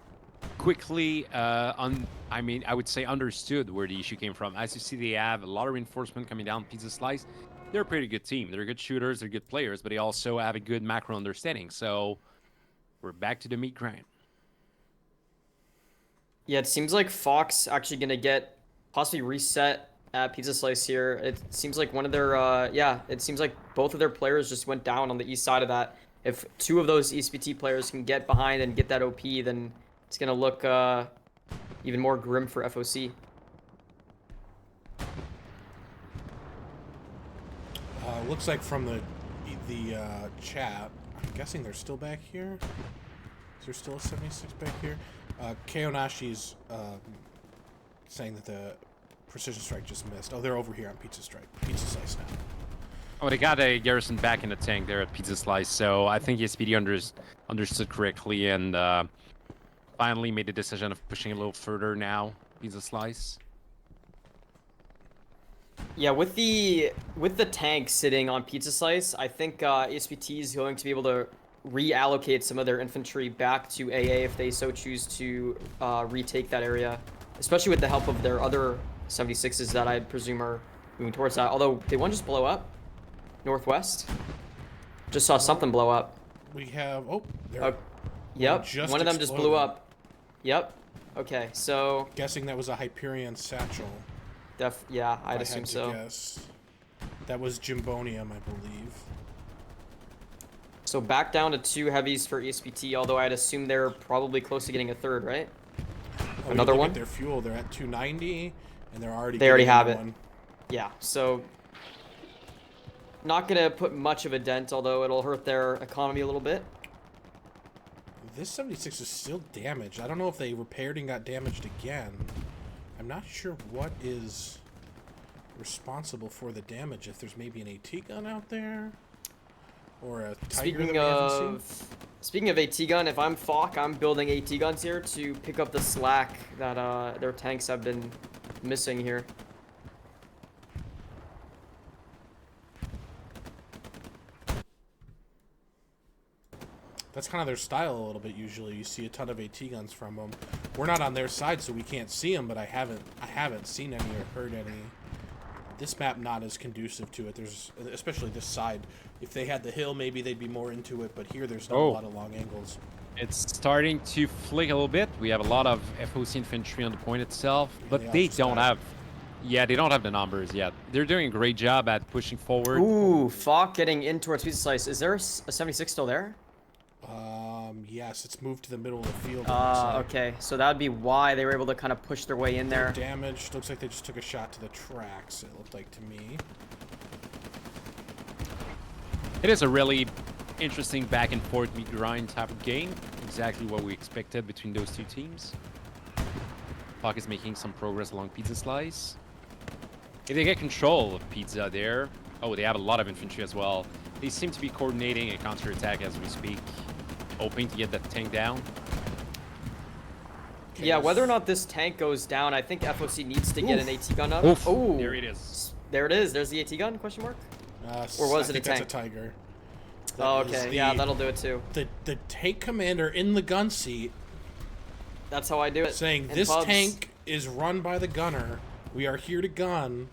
quickly, I would say understood where the issue came from. As you see, they have a lot of reinforcement coming down pizza slice. They're a pretty good team. They're good shooters, they're good players, but they also have a good macro understanding. So we're back to the meat grind. Yeah, it seems like FOC's actually going to get possibly reset at pizza slice here. It seems like one of their, it seems like both of their players just went down on the east side of that. If two of those ESPT players can get behind and get that OP, then it's going to look even more grim for FOC. Looks like from the chat, I'm guessing they're still back here. Is there still a 76 back here? Keonashi's saying that the precision strike just missed. Oh, they're over here on pizza slice now. Oh, they got a garrison back in the tank there at pizza slice, so I think ESPT understood correctly and finally made the decision of pushing a little further now, pizza slice. Yeah, with the tank sitting on pizza slice, I think ESPT is going to be able to reallocate some of their infantry back to AA if they so choose to retake that area, especially with the help of their other 76s that I presume are moving towards that. Although, did one just blow up? Northwest? Just saw something blow up. We have, yep, one of them just blew up. Yep. Okay, so Guessing that was a Hyperion satchel. yeah, if I'd I assume had to so. guess. That was Jimbonium, I believe. So back down to 2 heavies for ESPT, although I'd assume they're probably close to getting a third, right? Oh, Another look one? at their fuel. They're at 290, and they're already They already getting have into it. one. Yeah, so not gonna put much of a dent, although it'll hurt their economy a little bit. This 76 is still damaged. I don't know if they repaired and got damaged again. I'm not sure what is responsible for the damage. If there's maybe an AT gun out there, or a Tiger that we haven't seen. Speaking of AT gun, if I'm FOC, I'm building AT guns here to pick up the slack that their tanks have been missing here. That's kind of their style a little bit. Usually, you see a ton of AT guns from them. We're not on their side, so we can't see them. But I haven't seen any or heard any. This map not as conducive to it. There's especially this side. If they had the hill, maybe they'd be more into it. But here, there's not a lot of long angles. It's starting to flick a little bit. We have a lot of FOC infantry on the point itself, but they don't have. Yeah, they don't have the numbers yet. They're doing a great job at pushing forward. Ooh, FOC getting in towards Pizza Slice. Is there a 76 still there? Yes, it's moved to the middle of the field. Okay, so that would be why they were able to kind of push their way in there. Damaged. Looks like they just took a shot to the tracks, it looked like to me. It is a really interesting back and forth meet grind type of game. Exactly what we expected between those two teams. Puck is making some progress along Pizza Slice. If they get control of Pizza there, oh, they have a lot of infantry as well. They seem to be coordinating a counterattack as we speak, hoping to get that tank down. Yeah, whether or not this tank goes down, I think FOC needs to get an AT gun up. Oof. Oh, There it is. There it is. There's the AT gun, question mark? Or was it a tank? That's a Tiger. Oh, okay. Yeah, that'll do it too. The tank commander in the gun seat. That's how I do it. Saying, this tank is run by the gunner. We are here to gun.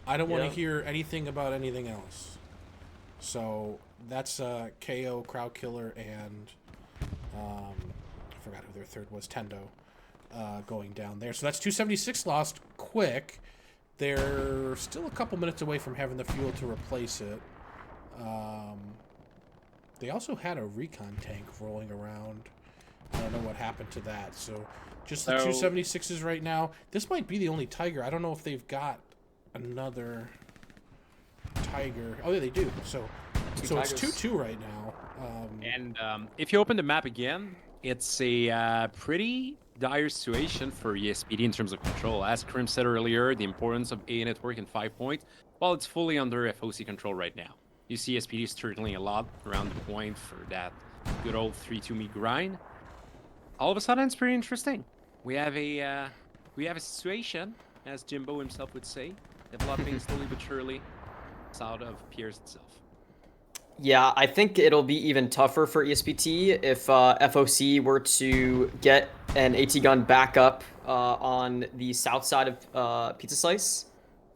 I don't want to hear anything about anything else. So that's KO, Crowd Killer, and I forgot who their third was, Tendo, going down there. So that's 276 lost quick. They're still a couple minutes away from having the fuel to replace it. They also had a recon tank rolling around. I don't know what happened to that. So just the 276s right now. This might be the only Tiger. I don't know if they've got another Tiger. Oh, yeah, they do. So it's 2-2 right now. And if you open the map again, it's a pretty dire situation for ESPT in terms of control. As Krim said earlier, the importance of A network and 5 point, well, it's fully under FOC control right now. You see ESPT circling a lot around the point for that good old 3-2 meet grind. All of a sudden, it's pretty interesting. We have a situation, as Jimbo himself would say, developing slowly but surely south of Piers itself. Yeah, I think it'll be even tougher for ESPT if FOC were to get an AT gun back up on the south side of Pizza Slice.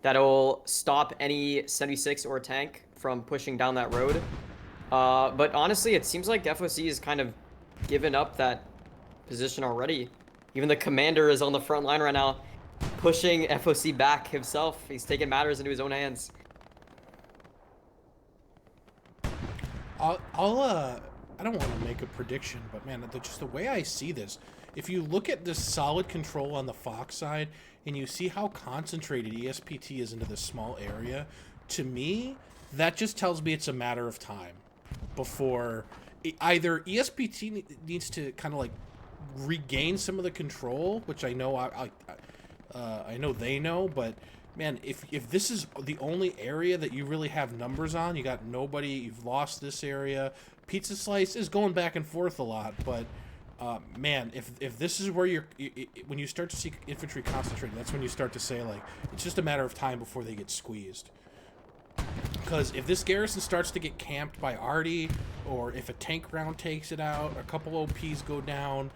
That'll stop any 76 or tank from pushing down that road. But honestly, it seems like FOC has kind of given up that position already. Even the commander is on the front line right now, pushing FOC back himself. He's taking matters into his own hands. I don't want to make a prediction, but man, just the way I see this, if you look at this solid control on the Fox side and you see how concentrated ESPT is into this small area, to me, that just tells me it's a matter of time before either ESPT needs to kind of like regain some of the control, which I know I know they know, but man, if this is the only area that you really have numbers on, you got nobody, you've lost this area. Pizza Slice is going back and forth a lot, but man, if this is where when you start to see infantry concentrating, that's when you start to say, like, it's just a matter of time before they get squeezed. Because if this garrison starts to get camped by Artie, or if a tank round takes it out, a couple OPs go down,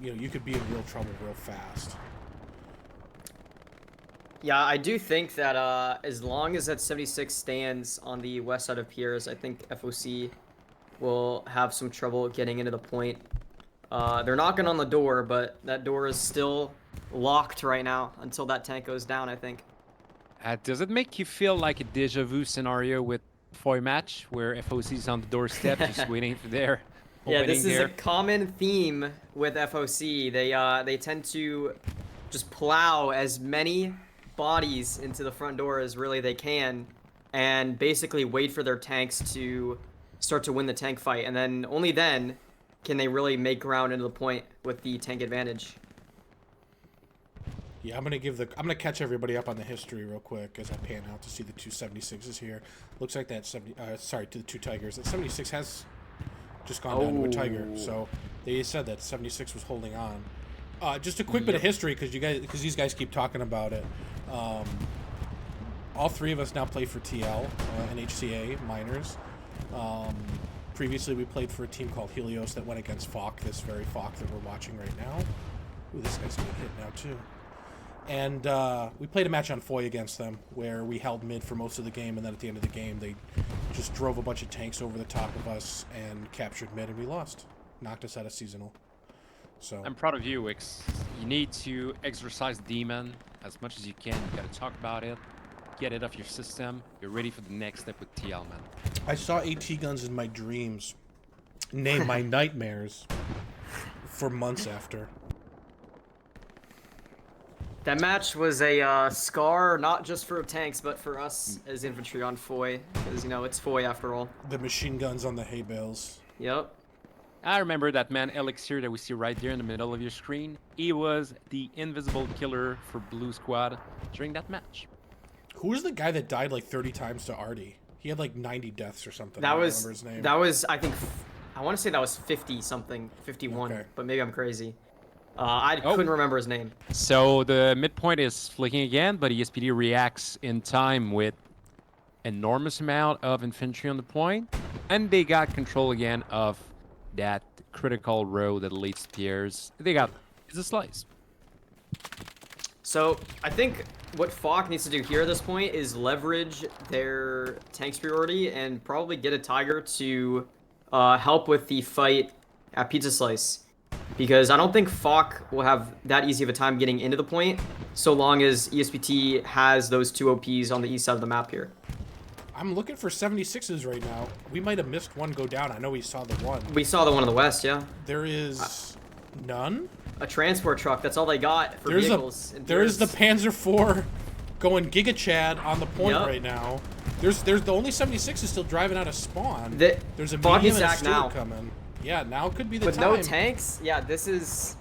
you could be in real trouble real fast. Yeah, I do think that as long as that 76 stands on the west side of Piers, I think FOC will have some trouble getting into the point. They're knocking on the door, but that door is still locked right now until that tank goes down, I think. Does it make you feel like a deja vu scenario with FOI match where FOC is on the doorstep just waiting for their Yeah, opening this is here? a common theme with FOC. They tend to just plow as many bodies into the front door as really they can, and basically wait for their tanks to start to win the tank fight, and then only then can they really make ground into the point with the tank advantage. Yeah, I'm gonna catch everybody up on the history real quick as I pan out to see the 276s here. Looks like that 70. Sorry, to the 2 Tigers. That 76 has just gone down to a Tiger. Oh. So they said that 76 was holding on. Just a quick bit of history because these guys keep talking about it. All 3 of us now play for TL and HCA minors. Previously, we played for a team called Helios that went against FOC, this very FOC that we're watching right now. Ooh, this guy's getting hit now too. And we played a match on FOI against them where we held mid for most of the game, and then at the end of the game, they just drove a bunch of tanks over the top of us and captured mid, and we lost. Knocked us out of seasonal. So I'm proud of you, Wix. You need to exercise the demon as much as you can. You gotta talk about it, get it off your system. You're ready for the next step with TL, man. I saw AT guns in my dreams, name my nightmares for months after. That match was a scar, not just for tanks, but for us as infantry on FOI, because, you know, it's FOI after all. The machine guns on the hay bales. Yep. I remember that man Elixir that we see right there in the middle of your screen. He was the invisible killer for Blue Squad during that match. Who was the guy that died like 30 times to Artie? He had like 90 deaths or something. That I don't was, remember his name. that was, I think, I want to say that was 50 something, 51, Okay. but maybe I'm crazy. I couldn't remember his name. So the midpoint is flicking again, but ESPT reacts in time with enormous amount of infantry on the point, and they got control again of that critical row that leads to Pierre's. They got it's a slice. So I think what FOC needs to do here at this point is leverage their tank superiority and probably get a Tiger to help with the fight at Pizza Slice. Because I don't think FOC will have that easy of a time getting into the point so long as ESPT has those 2 OPs on the east side of the map here. I'm looking for 76s right now. We might have missed one go down. I know we saw the one. We saw the one on the west, yeah. There is none? A transport truck, that's all they got for vehicles. There is the Panzer IV going Giga Chad on the point right now. There's the only 76 is still driving out of spawn. There's a medium and a Stewart coming. Yeah, now could be the With time. no tanks, yeah, this is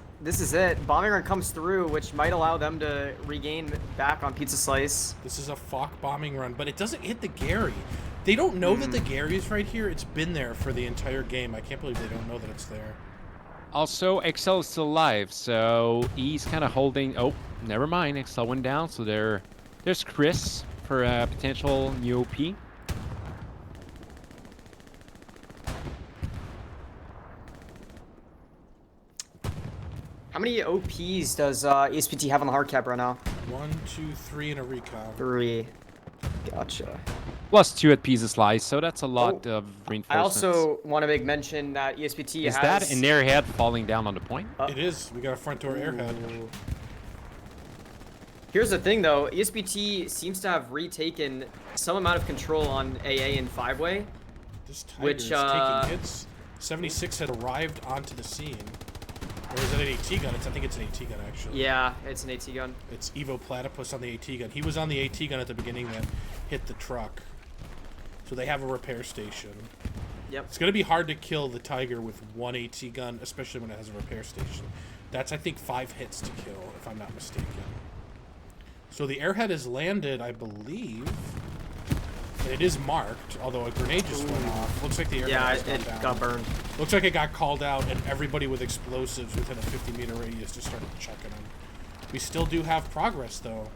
it. Bombing run comes through, which might allow them to regain back on Pizza Slice. This is a FOC bombing run, but it doesn't hit the Gary. They don't know that the Gary is right here. It's been there for the entire game. I can't believe they don't know that it's there. Also, XL is still alive, so he's kind of holding. Oh, never mind. XL went down, so there's Chris for a potential new OP. How many OPs does ESPT have on the hard cap right now? 1, 2, 3 in a recon. 3. Gotcha. +2 at Pizza Slice, so that's a lot of reinforcements. I also want to make mention that ESPT Is has... that an airhead falling down on the point? It is. We got a front door airhead. Here's the thing, though. ESPT seems to have retaken some amount of control on AA and 5-way. This Tiger is taking hits. 76 had arrived onto the scene. Or is it an AT gun? I think it's an AT gun, actually. Yeah, it's an AT gun. It's Evo Platypus on the AT gun. He was on the AT gun at the beginning that hit the truck. So they have a repair station. Yep. It's going to be hard to kill the Tiger with one AT gun, especially when it has a repair station. That's, I think, 5 hits to kill, if I'm not mistaken. So the airhead is landed, I believe. And it is marked, although a grenade just went off. Looks like the airhead has gone down. Got burned. Looks like it got called out, and everybody with explosives within a 50-meter radius just started chucking them. We still do have progress, though.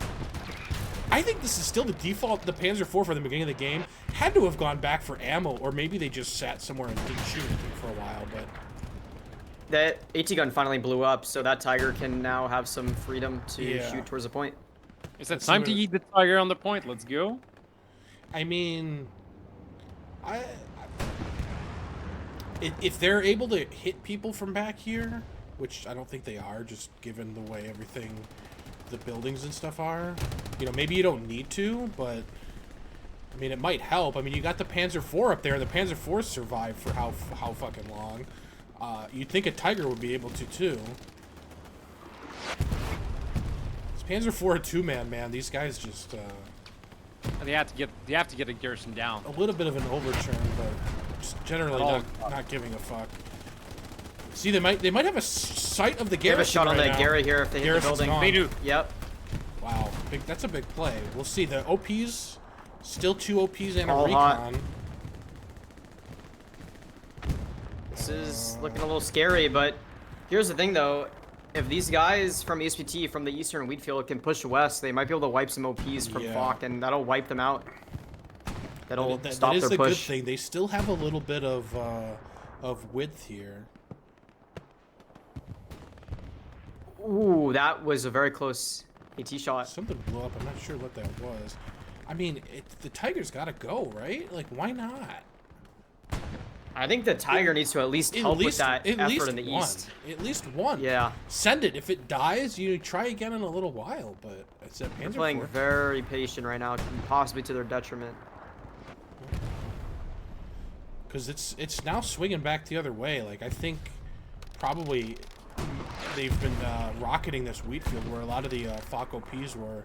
I think this is still the default. The Panzer IV from the beginning of the game had to have gone back for ammo, or maybe they just sat somewhere and didn't shoot anything for a while, but... That AT gun finally blew up, so that Tiger can now have some freedom to shoot towards the point. Is it time to eat the Tiger on the point? Let's go. I mean... if they're able to hit people from back here, which I don't think they are, just given the way everything, the buildings and stuff are, you know, maybe you don't need to, but I mean, it might help. I mean, you got the Panzer IV up there. The Panzer IV survived for how fucking long. You'd think a Tiger would be able to too. This Panzer IV a two-man, man. These guys just They have to get a garrison down. a little bit of an overturn, but just generally not giving a fuck. See, they might have a sight of the They have garrison. a shot on right that now. Gary here if they hit the Garrison's building. gone. They do. Yep. Wow, that's a big play. We'll see. The OPs, still 2 OPs and a All recon. hot. This is looking a little scary, but here's the thing though. If these guys from ESPT from the eastern wheat field can push west, they might be able to wipe some OPs from Yeah. FOC, and that'll wipe them out. That'll stop that is their the push. good thing. They still have a little bit of width here. Ooh, that was a very close AT shot. Something blew up. I'm not sure what that was. I mean, the Tiger's got to go, right? Like, why not? I think the Tiger needs to at least help with that effort in the one. east. At least one. Yeah. Send it. If it dies, you try again in a little while. But it's a They're Panzer playing IV. very patient right now, possibly to their detriment. Because it's now swinging back the other way. Like, I think probably they've been rocketing this wheat field where a lot of the FOC OPs were.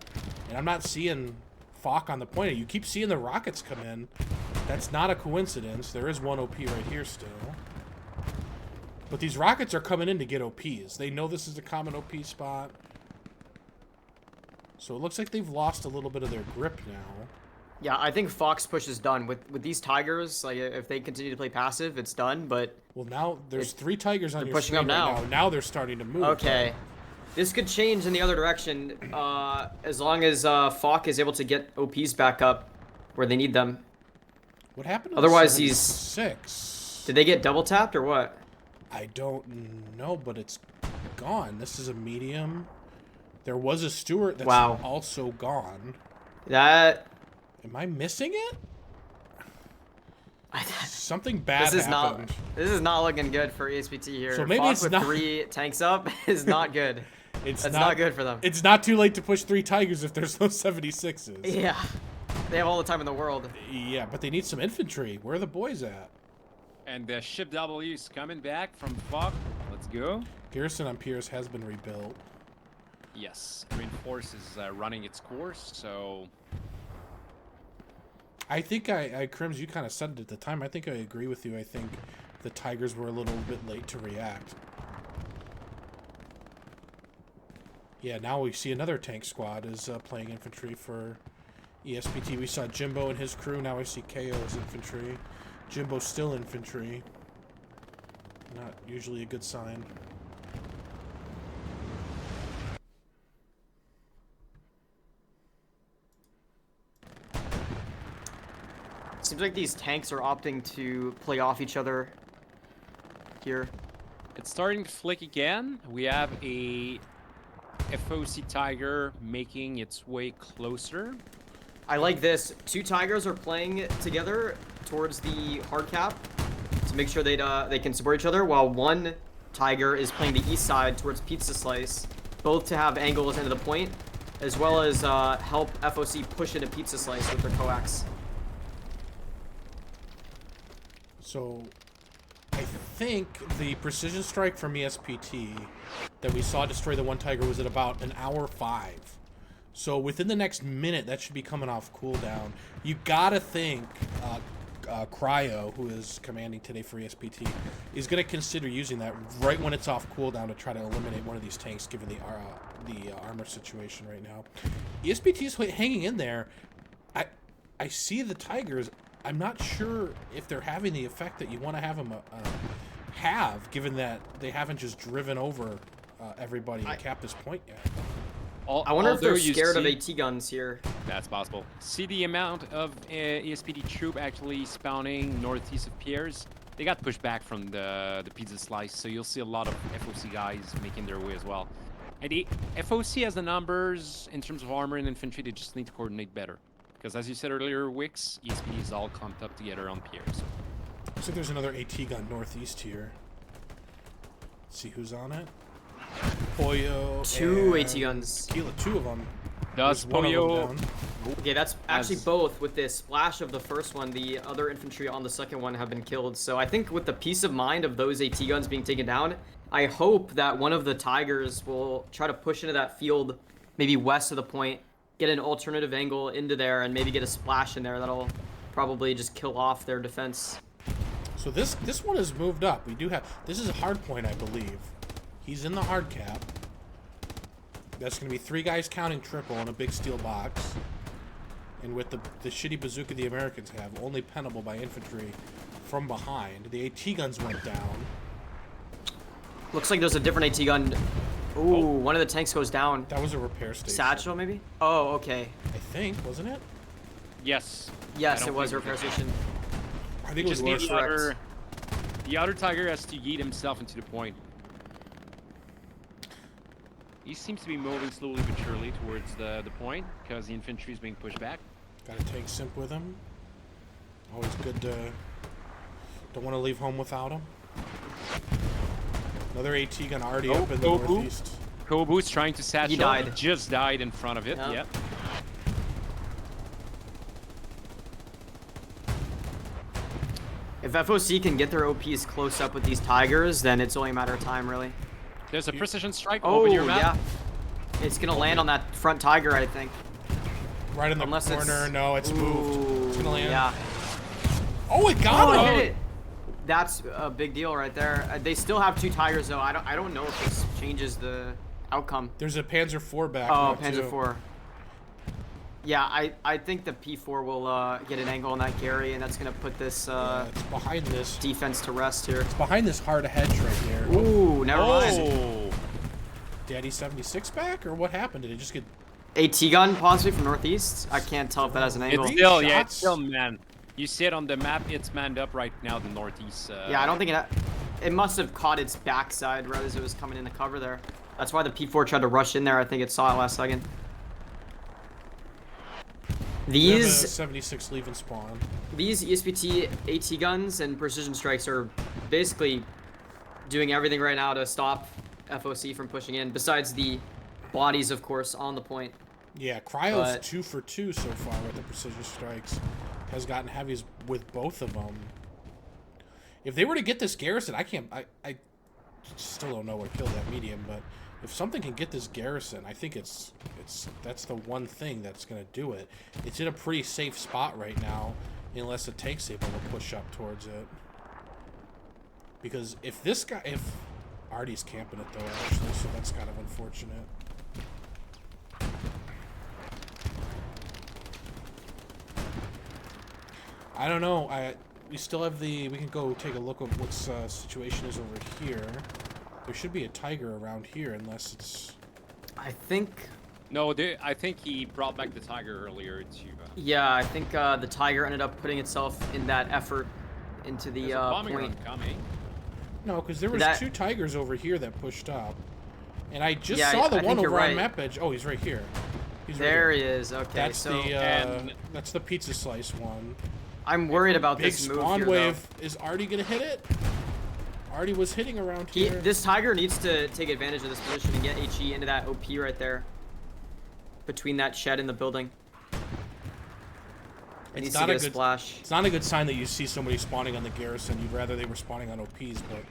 And I'm not seeing FOC on the pointer. You keep seeing the rockets come in. That's not a coincidence. There is one OP right here still. But these rockets are coming in to get OPs. They know this is a common OP spot. So it looks like they've lost a little bit of their grip now. Yeah, I think Fox push is done with these Tigers. Like, if they continue to play passive, it's done. But Well, now there's 3 Tigers on your pushing screen up right now. Now they're starting to move. okay, this could change in the other direction. As long as FOC is able to get OPs back up where they need them. What happened to Otherwise, the he's- 76? Did they get double tapped or what? I don't know, but it's gone. This is a medium. There was a Stewart that's Wow. also gone. That Am I missing it? Something bad this is happened. not looking good for ESPT here. So maybe FOC it's with not- 3 tanks up is not good. It's That's not good for them. It's not too late to push 3 Tigers if there's no 76s. Yeah, they have all the time in the world. Yeah, but they need some infantry. Where are the boys at? And the ship W is coming back from FOC. Let's go. Garrison on Piers has been rebuilt. Yes, Reinforce is running its course, so I think Crims, you kind of said it at the time. I think I agree with you. I think the Tigers were a little bit late to react. Yeah, now we see another tank squad is playing infantry for ESPT. We saw Jimbo and his crew. Now I see KO as infantry. Jimbo's still infantry. Not usually a good sign. Seems like these tanks are opting to play off each other here. it's starting to flick again. We have a FOC Tiger making its way closer. I like this. 2 Tigers are playing together towards the hard cap to make sure they can support each other, while 1 Tiger is playing the east side towards Pizza Slice, both to have angles into the point, as well as help FOC push into Pizza Slice with their coax. So, I think the precision strike from ESPT that we saw destroy the 1 Tiger was at about 1 hour 5. So within the next minute, that should be coming off cooldown. You gotta think Cryo, who is commanding today for ESPT, is gonna consider using that right when it's off cooldown to try to eliminate one of these tanks, given the armor situation right now. ESPT is hanging in there. I see the Tigers. I'm not sure if they're having the effect that you want to have them have, given that they haven't just driven over everybody and capped this point yet. I wonder if they're Although you scared of see- AT guns here. That's possible. See the amount of ESPT troop actually spawning northeast of Piers? They got pushed back from the Pizza Slice, so you'll see a lot of FOC guys making their way as well. And the FOC has the numbers in terms of armor and infantry. They just need to coordinate better. Because as you said earlier, Wix, ESPT is all clumped up together on Piers. Looks like there's another AT gun northeast here. Let's see who's on it. Pollo. Two and AT guns. Tequila, 2 of them. Does There's one of them Pollo... down. Okay, that's actually As- both. With the splash of the first one, the other infantry on the second one have been killed. So I think with the peace of mind of those AT guns being taken down, I hope that one of the Tigers will try to push into that field, maybe west of the point, get an alternative angle into there, and maybe get a splash in there that'll probably just kill off their defense. So this one has moved up. We do have... This is a hard point, I believe. He's in the hard cap. That's going to be 3 guys counting triple in a big steel box. And with the shitty bazooka the Americans have, only penable by infantry from behind. The AT guns went down. Looks like there's a different AT gun. Ooh, one of the tanks goes down. That was a repair station. Satchel, maybe? Oh, okay. I think, wasn't it? Yes. Yes, I it don't was a think repair it's- station. I think it was Just need worse. the other Tiger has to yeet himself into the point. He seems to be moving slowly but surely towards the point because the infantry is being pushed back. Got a tank simp with him. Always good to... Don't want to leave home without him. Another AT gun already up in the northeast. Kobu's trying to satchel. He died. Just died in front of it. Yeah. Yep. If FOC can get their OPs close up with these Tigers, then it's only a matter of time, really. There's a precision strike. Oh, Open your map. yeah. It's gonna land on that front Tiger, I think. Right in the Unless corner. it's... No, it's moved. It's Ooh, gonna land. Yeah. Oh, it got Oh, him! it hit it. That's a big deal right there. They still have 2 Tigers, though. I don't know if this changes the outcome. There's a Panzer IV back Oh, now, Panzer too. IV. Yeah, I think the P4 will get an angle on that Gary, and that's gonna put this It's behind this. defense to rest here. It's behind this hard hedge right here. Ooh, never mind. Oh. Daddy 76 back, or what happened? Did it just get... AT gun possibly from northeast. I can't tell if that has an angle. It's still, yeah, shots. it's still man. You see it on the map. It's manned up right now. The northeast. Yeah, I don't think it must have caught its backside right as it was coming into cover there. That's why the P4 tried to rush in there. I think it saw it last second. We have a These 76 leaving spawn. ESPT AT guns and precision strikes are basically doing everything right now to stop FOC from pushing in. Besides the bodies, of course, on the point. Yeah, Cryo's But- 2 for 2 so far with the precision strikes. Has gotten heavies with both of them. If they were to get this garrison, I still don't know what killed that medium, but if something can get this garrison, I think that's the one thing that's gonna do it. It's in a pretty safe spot right now, unless the tank's able to push up towards it. Because if Artie's camping it though, actually, so that's kind of unfortunate. I don't know. We still have we can go take a look at what situation is over here. There should be a Tiger around here, unless it's... I think... No, I think he brought back the Tiger earlier to. Yeah, I think the Tiger ended up putting itself in that effort into the There's a bombing point. run coming. No, because there was That- 2 Tigers over here that pushed up. And I just Yeah, saw the I one think over you're on right. map edge. Oh, he's right here. He's right There here. he is. Okay, That's so that's the pizza slice one. I'm worried about Big this move spawn here, though. wave. Is Artie gonna hit it? Artie was hitting around here. This Tiger needs to take advantage of this position and get HE into that OP right there. Between that shed and the building. It needs to get a splash. It's not a good sign that you see somebody spawning on the garrison. You'd rather they were spawning on OPs, but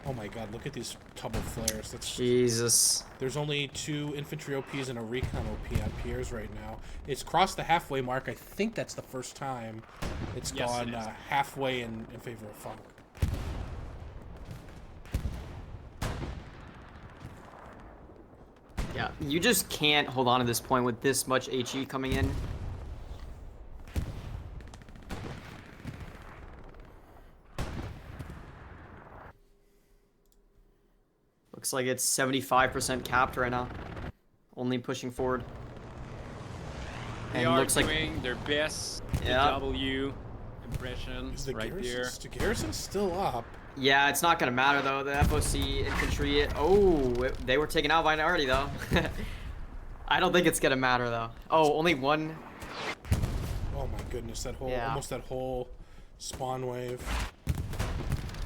oh my god, look at these double flares. That's Jesus. There's only 2 infantry OPs and a recon OP on Piers right now. It's crossed the halfway mark. I think that's the first time it's Yes, gone it is. halfway in favor of FOC. Yeah, you just can't hold on to this point with this much HE coming in. Looks like it's 75% capped right now. Only pushing forward. They And are looks like doing their best. Yeah. W impression Is the right there. garrison's still up? yeah, it's not gonna matter though. The FOC infantry. They were taken out by an arty though. I don't think it's gonna matter though. Oh, only one. Oh my goodness, that whole Yeah. almost that whole spawn wave.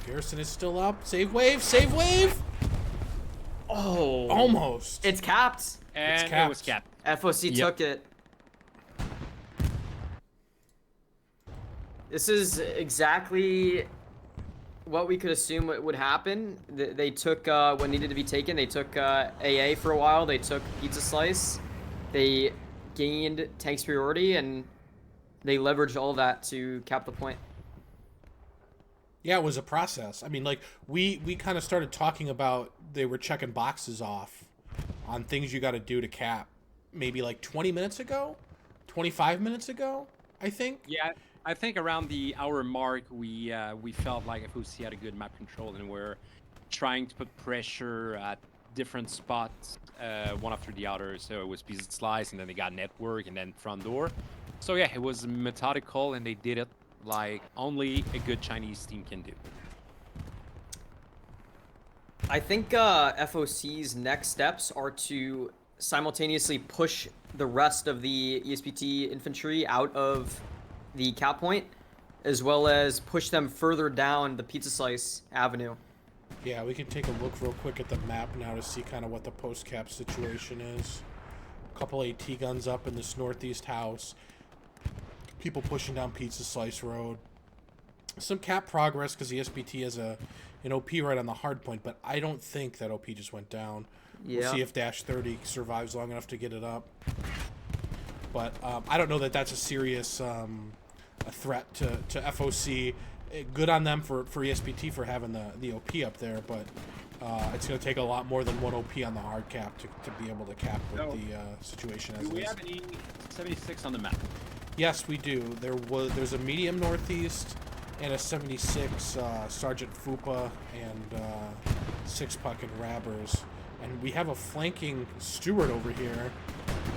Garrison is still up. Save wave, save wave! Oh. Almost. It's capped. And capped. it was capped. FOC Yep. took it. This is exactly what we could assume would happen. They took what needed to be taken. They took AA for a while. They took Pizza Slice. They gained tank superiority, and they leveraged all of that to cap the point. Yeah, it was a process. I mean, like, we kind of started talking about they were checking boxes off on things you got to do to cap maybe like 20 minutes ago, 25 minutes ago, I think. Yeah, I think around the hour mark, we felt like FOC had a good map control, and we're trying to put pressure at different spots, one after the other. So it was Pizza Slice, and then they got network, and then front door. So yeah, it was methodical, and they did it like only a good Chinese team can do. I think FOC's next steps are to simultaneously push the rest of the ESPT infantry out of the cap point, as well as push them further down the Pizza Slice avenue. Yeah, we can take a look real quick at the map now to see kind of what the post-cap situation is. A couple AT guns up in this northeast house. People pushing down Pizza Slice Road. Some cap progress because the SPT has an OP right on the hard point, but I don't think that OP just went down. Yeah. We'll see if Dash 30 survives long enough to get it up. But I don't know that that's a serious a threat to FOC. Good on them for ESPT for having the OP up there, but it's going to take a lot more than one OP on the hard cap to be able to cap with the situation as Do we it is. have any 76 on the map? Yes, we do. There's a medium northeast and a 76 Sergeant Fupa and 6-puck and Rabbers. And we have a flanking Stewart over here.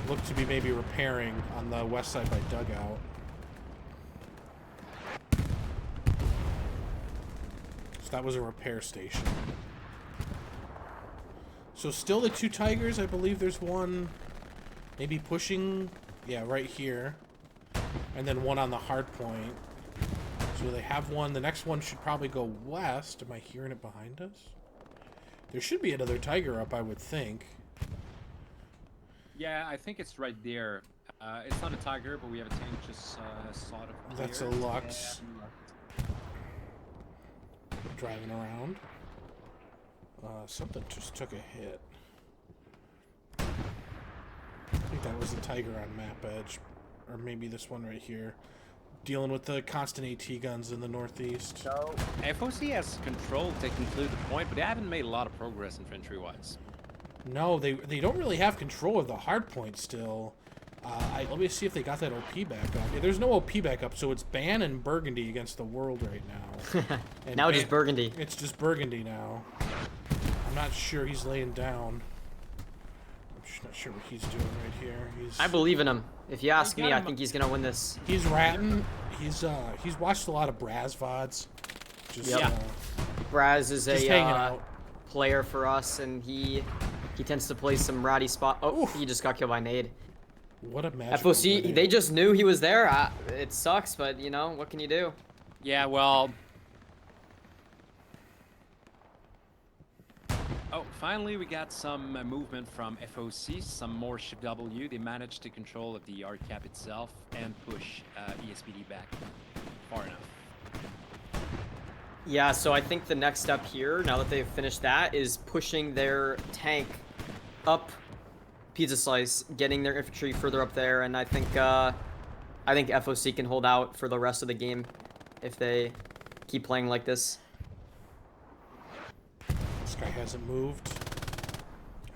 Look to be maybe repairing on the west side by dugout. So that was a repair station. So still the 2 Tigers. I believe there's one maybe pushing, yeah, right here. And then one on the hard point. So they have one. The next one should probably go west. Am I hearing it behind us? There should be another Tiger up, I would think. Yeah, I think it's right there. It's not a Tiger, but we have a tank just sort of. That's a cleared. Lux. Yeah. Driving around. Something just took a hit. I think that was the Tiger on map edge. Or maybe this one right here. Dealing with the constant AT guns in the northeast. So FOC has control to conclude the point, but they haven't made a lot of progress infantry-wise. No, they don't really have control of the hard point still. Let me see if they got that OP back up. Yeah, there's no OP back up, so it's Ban and Burgundy against the world right now. And Now just Burgundy. It's just Burgundy now. I'm not sure he's laying down. I'm just not sure what he's doing right here. I believe in him. If you ask me, I think he's gonna win this. He's ratting. He's watched a lot of Braz VODs. Just, Yep. Braz is just hanging a out. player for us, and he tends to play some ratty spot. Oh, Oof. he just got killed by nade. What a magical FOC, grenade. they just knew he was there. It sucks, but you know, what can you do? Yeah, well. Oh, finally we got some movement from FOC, some more ship W. They managed to control of the art cap itself and push ESPT back far enough. Yeah, so I think the next step here, now that they've finished that, is pushing their tank up Pizza Slice, getting their infantry further up there, and I think FOC can hold out for the rest of the game if they keep playing like this. This guy hasn't moved.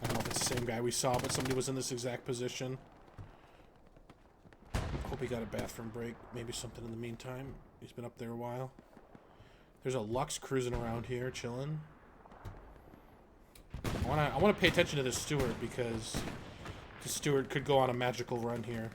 I don't know if it's the same guy we saw, but somebody was in this exact position. Hope he got a bathroom break. Maybe something in the meantime. He's been up there a while. There's a Lux cruising around here, chilling. I wanna pay attention to this Stewart because the Stewart could go on a magical run here.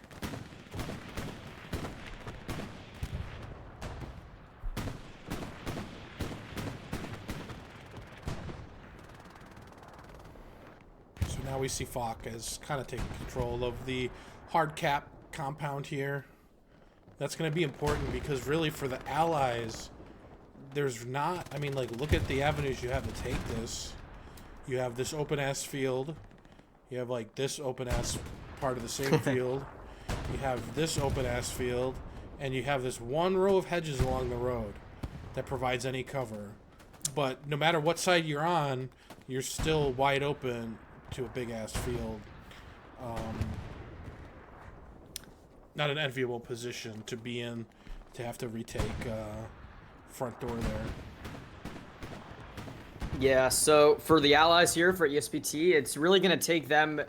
So now we see FOC as kind of taking control of the hard cap compound here. That's going to be important because really for the Allies, there's not. I mean, like, look at the avenues you have to take this. You have this open ass field. You have like this open ass part of the same field. You have this open ass field, and you have this one row of hedges along the road that provides any cover. But no matter what side you're on, you're still wide open to a big ass field. Not an enviable position to be in, to have to retake front door there. Yeah, so for the allies here, for ESPT, it's really going to take them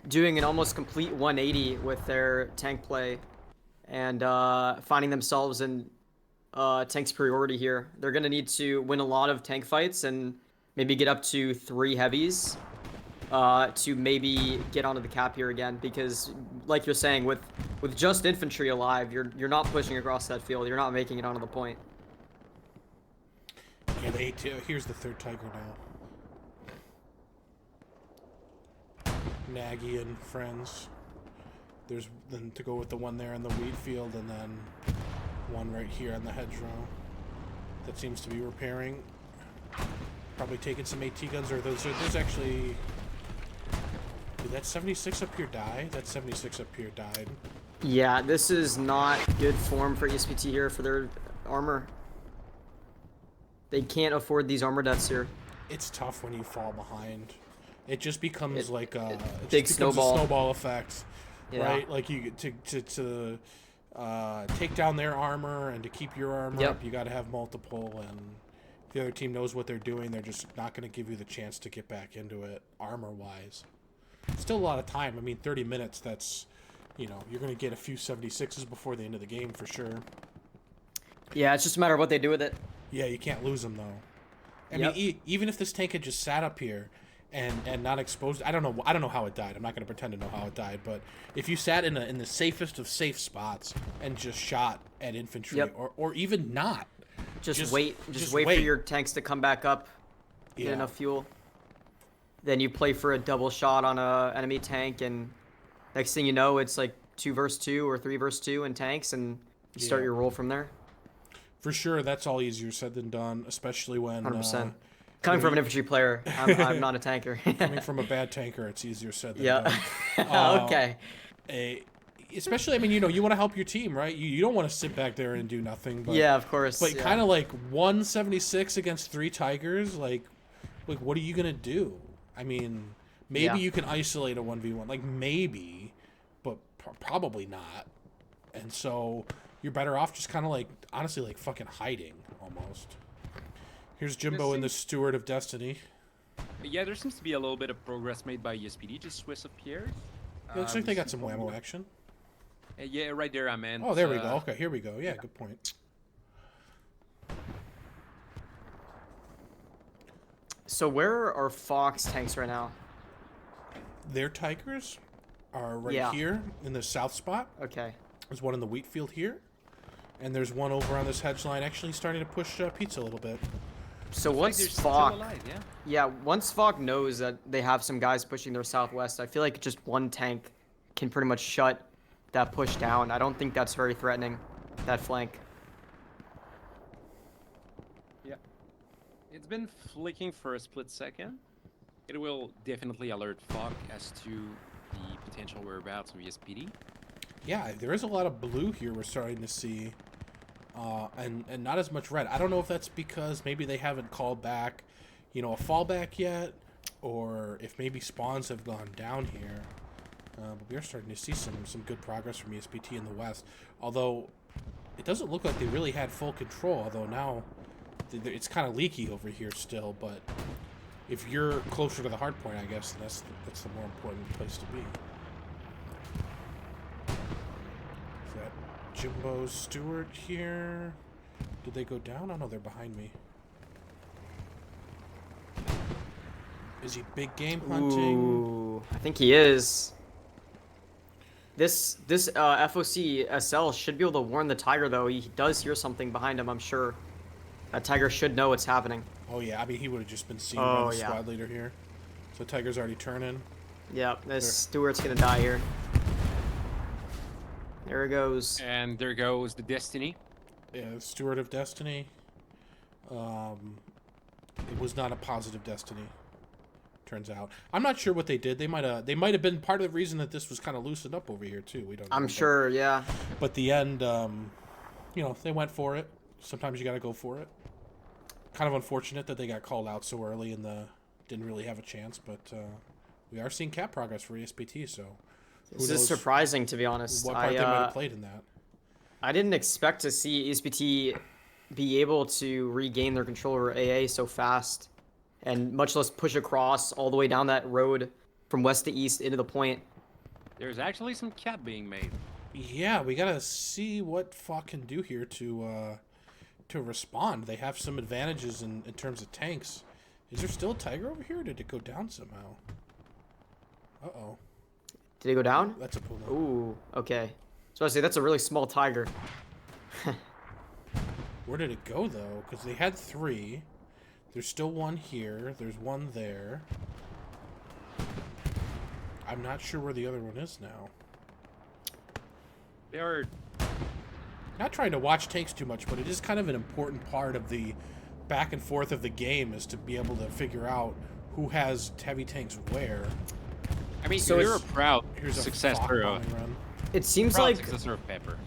doing an almost complete 180 with their tank play and finding themselves in tank superiority here. They're going to need to win a lot of tank fights and maybe get up to 3 heavies to maybe get onto the cap here again, because like you're saying, with just infantry alive, you're not pushing across that field. You're not making it onto the point. Yeah, here's the 3rd Tiger now. Nagy and friends. There's then to go with the one there in the wheat field, and then one right here on the hedgerow that seems to be repairing. Probably taking some AT guns, or there's actually. Did that 76 up here die? That 76 up here died. Yeah, this is not good form for ESPT here for their armor. They can't afford these armor deaths here. It's tough when you fall behind. It just becomes like a big snowball effect, yeah. right? Like you to take down their armor and to keep your armor up, you got to have multiple. And if the other team knows what they're doing, they're just not going to give you the chance to get back into it armor-wise. Still a lot of time. I mean, 30 minutes. That's, you're going to get a few 76s before the end of the game for sure. Yeah, it's just a matter of what they do with it. Yeah, you can't lose them though. I mean, even if this tank had just sat up here and not exposed, I don't know how it died. I'm not going to pretend to know how it died, but if you sat in the safest of safe spots and just shot at infantry, or even not, just wait for your tanks to come back up, get enough fuel. Then you play for a double shot on a enemy tank, and next thing you know, it's like 2 versus 2 or 3 versus 2 in tanks, and you start your roll from there. For sure, that's all easier said than done, especially when 100%. Coming from an infantry player, I'm not a tanker. Coming from a bad tanker, it's easier said than done. Okay. Especially, I mean, you want to help your team, right? You don't want to sit back there and do nothing. But, yeah, of course. But kind of like 176 against 3 Tigers, like what are you gonna do? I mean, maybe you can isolate a 1v1, like maybe, but probably not. And so you're better off just kind of like, honestly, like fucking hiding almost. Here's Jimbo in the Steward of Destiny. Yeah, there seems to be a little bit of progress made by ESPT. Just Swiss appeared. It looks like they got some whammo action. Yeah, right there I meant. Oh, there we go. Okay, here we go. Yeah, good point. So where are Fox tanks right now? Their Tigers are right here in the south spot. Okay. There's one in the wheat field here. And there's one over on this hedge line actually starting to push pizza a little bit. So once FOC, once FOC knows that they have some guys pushing their southwest, I feel like just one tank can pretty much shut that push down. I don't think that's very threatening, that flank. Yeah. It's been flicking for a split second. It will definitely alert FOC as to the potential whereabouts of ESPT. Yeah, there is a lot of blue here we're starting to see. And not as much red. I don't know if that's because maybe they haven't called back, a fallback yet, or if maybe spawns have gone down here. But we are starting to see some good progress from ESPT in the west. Although, it doesn't look like they really had full control, although now it's kind of leaky over here still. But if you're closer to the hard point, I guess that's the more important place to be. Jimbo Stewart here. Did they go down? Oh no, they're behind me. Is he big game hunting? Ooh, I think he is. This FOC SL should be able to warn the Tiger though. He does hear something behind him, I'm sure. That Tiger should know what's happening. Oh yeah, I mean he would have just been seen by the squad leader here. So Tiger's already turning. Yeah, Stewart's gonna die here. There it goes. And there goes the Destiny. Yeah, Steward of Destiny. It was not a positive destiny. Turns out, I'm not sure what they did. They might have been part of the reason that this was kind of loosened up over here too. We don't know. I'm sure, yeah. But the end, they went for it. Sometimes you got to go for it. Kind of unfortunate that they got called out so early and didn't really have a chance. But we are seeing cap progress for ESPT, so This is surprising, to be honest. What part they might have played in that? I didn't expect to see ESPT be able to regain their control over AA so fast, and much less push across all the way down that road from west to east into the point. There's actually some cap being made. Yeah, we gotta see what FOC can do here to respond. They have some advantages in terms of tanks. Is there still a Tiger over here, or did it go down somehow? Uh-oh. Did it go down? That's a Puma. Ooh, okay. So I say that's a really small Tiger. Where did it go, though? Because they had 3. There's still one here. There's one there. I'm not sure where the other one is now. They are Not trying to watch tanks too much, but it is kind of an important part of the back and forth of the game, is to be able to figure out who has heavy tanks where. I mean, So you're a it's- proud Here's a successor FOC of bombing run. It seems proud like successor of Pepper.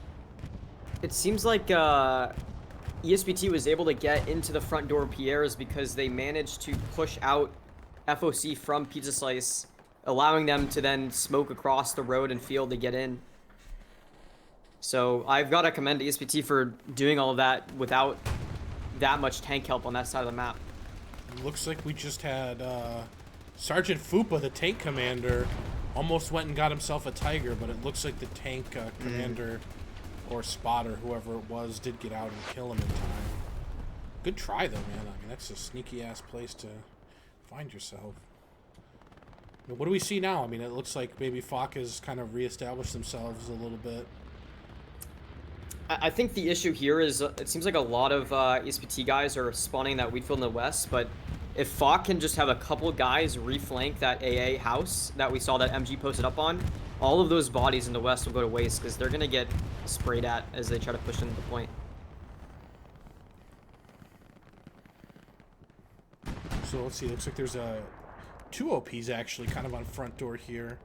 ESPT was able to get into the front door of Pierre's because they managed to push out FOC from Pizza Slice, allowing them to then smoke across the road and field to get in. So I've got to commend ESPT for doing all of that without that much tank help on that side of the map. Looks like we just had Sergeant Fupa, the tank commander, almost went and got himself a Tiger, but it looks like the tank commander or spotter, whoever it was, did get out and kill him in time. Good try, though, man. I mean, that's a sneaky-ass place to find yourself. What do we see now? I mean, it looks like maybe FOC has kind of reestablished themselves a little bit. I think the issue here is it seems like a lot of ESPT guys are spawning that wheat field in the west, but if FOC can just have a couple guys reflank that AA house that we saw that MG posted up on, all of those bodies in the west will go to waste because they're going to get sprayed at as they try to push into the point. So let's see. Looks like there's two OPs actually kind of on front door here.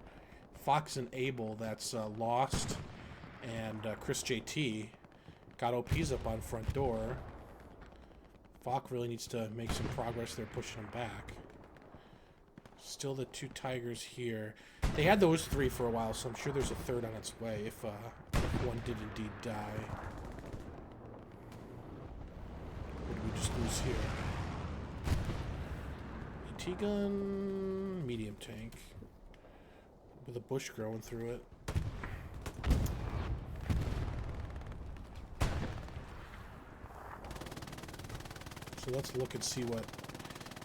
Fox and Abel, that's Lost, and Chris JT got OPs up on front door. FOC really needs to make some progress there, pushing them back. Still the 2 Tigers here. They had those 3 for a while, so I'm sure there's a third on its way if one did indeed die. What did we just lose here? AT gun, medium tank with a bush growing through it. So let's look and see what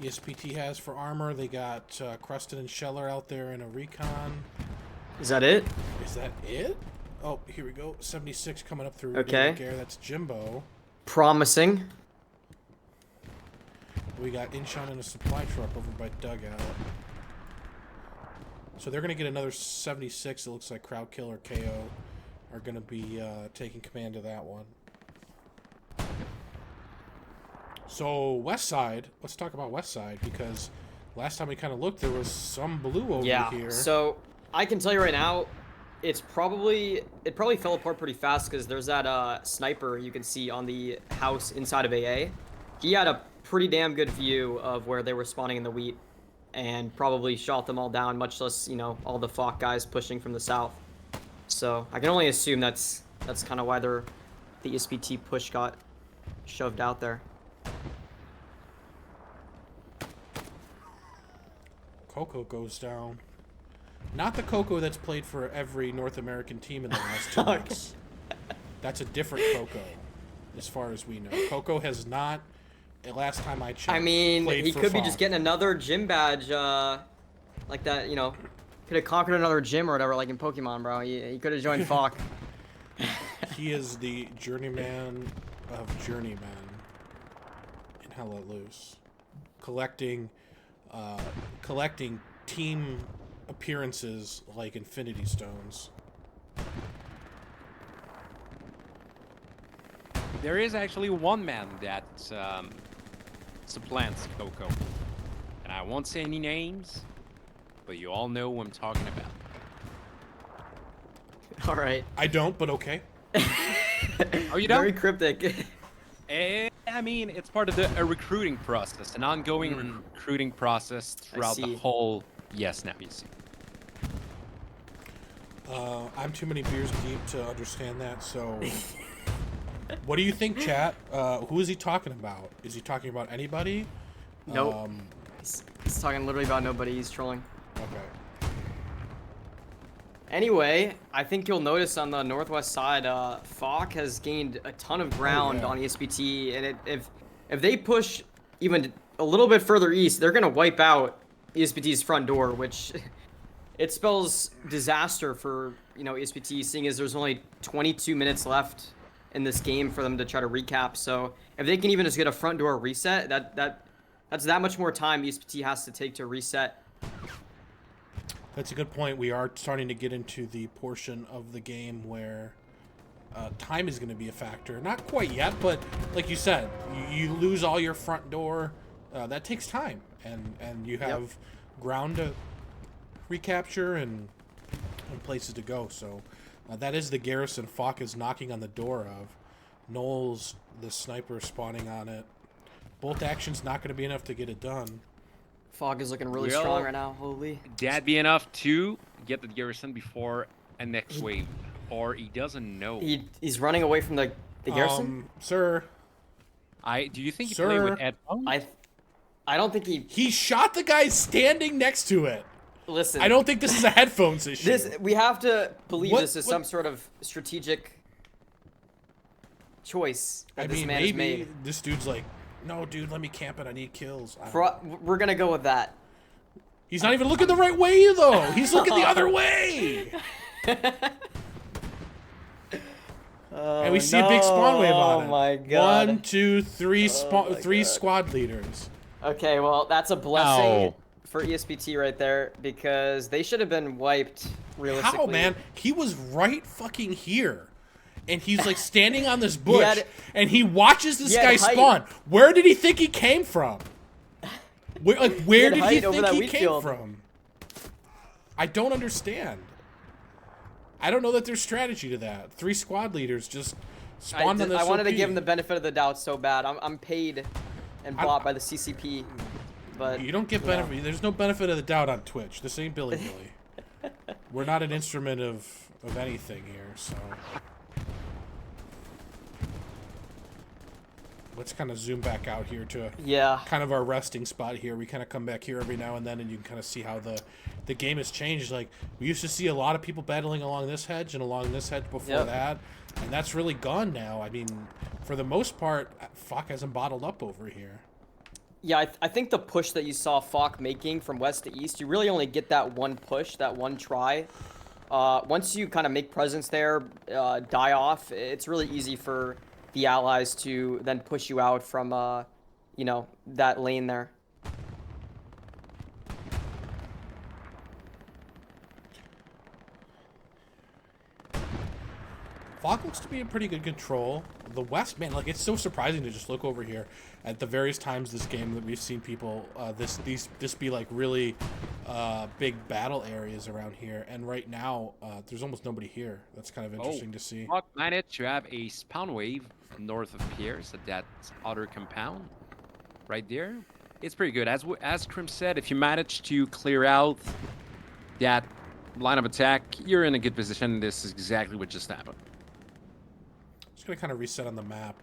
ESPT has for armor. They got Crusted and Scheller out there in a recon. Is that it? Is that it? Oh, here we go. 76 coming up through. Okay. That's Jimbo. Promising. We got Inshon in a supply truck over by Dugout. So they're going to get another 76. It looks like Crowd Kill or KO are going to be taking command of that one. So West Side, let's talk about West Side, because last time we kind of looked, there was some blue over here. So I can tell you right now, it probably fell apart pretty fast because there's that sniper you can see on the house inside of AA. He had a pretty damn good view of where they were spawning in the wheat and probably shot them all down, much less, all the FOC guys pushing from the south. So I can only assume that's kind of why the ESPT push got shoved out there. Coco goes down. Not the Coco that's played for every North American team in the last 2 weeks. That's a different Coco, as far as we know. Coco has not, the last time I checked, I mean, played he for could be FOC. just getting another gym badge, like that, could have conquered another gym or whatever, like in Pokemon, bro. He could have joined FOC. He is the journeyman of journeymen in Hell Let Loose, collecting team appearances like Infinity Stones. There is actually one man that the plans, Coco. And I won't say any names, but you all know who I'm talking about. All right. I don't, but okay. Are you Very done? cryptic. I mean, it's part of a recruiting process, an ongoing recruiting process throughout the see. whole Yes Now You See. I'm too many beers deep to understand that, so... What do you think, chat? Who is he talking about? Is he talking about anybody? Nope. He's talking literally about nobody. He's trolling. Okay. Anyway, I think you'll notice on the northwest side, FOC has gained a ton of ground on ESPT, and if they push even a little bit further east, they're gonna wipe out ESPT's front door, which it spells disaster for ESPT, seeing as there's only 22 minutes left in this game for them to try to recap. So if they can even just get a front door reset, that's that much more time ESPT has to take to reset. That's a good point. We are starting to get into the portion of the game where time is going to be a factor. Not quite yet, but like you said, you lose all your front door. That takes time, and you have ground to recapture and places to go. So that is the garrison FOC is knocking on the door of. Knowles, the sniper, spawning on it. Bolt action's not going to be enough to get it done. FOC is looking really strong right now. Holy. That'd be enough to get the garrison before a next wave, or he doesn't know. He's running away from the garrison. Sir. Do you think he played with headphones? I don't think He shot the guy standing next to it. Listen. I don't think this is a headphones issue. We have to believe this is some sort of strategic choice that this man has made. This dude's like, no, dude, let me camp it. I need kills. We're gonna go with that. He's not even looking the right way, though. He's looking the other way. And we see a big spawn wave on it. Oh my god. 1, 2, 3 three squad leaders. Okay, well, that's a blessing for ESPT right there, because they should have been wiped realistically. How, man? He was right fucking here. And he's like standing on this bush, and he watches this guy spawn. Where did he think he came from? Where did he think he came from? I don't understand. I don't know that there's strategy to that. 3 squad leaders just spawned on this. I wanted to give him the benefit of the doubt so bad. I'm paid and bought by the CCP, but you don't get benefit. There's no benefit of the doubt on Twitch. This ain't Billy Billy. We're not an instrument of anything here, so. Let's kind of zoom back out here to kind of our resting spot here. We kind of come back here every now and then, and you can kind of see how the game has changed. Like, we used to see a lot of people battling along this hedge and along this hedge before that, and that's really gone now. I mean, for the most part, FOC hasn't bottled up over here. Yeah, I think the push that you saw FOC making from west to east, you really only get that one push, that one try. Once you kind of make presence there, die off, it's really easy for the allies to then push you out from, that lane there. FOC looks to be in pretty good control. The West, man, like, it's so surprising to just look over here at the various times this game that we've seen people, this be like really big battle areas around here. And right now, there's almost nobody here. That's kind of interesting to see. FOC managed to have a spawn wave north of Pierce at that other compound right there. It's pretty good. As Krim said, if you manage to clear out that line of attack, you're in a good position. This is exactly what just happened. Just gonna kind of reset on the map.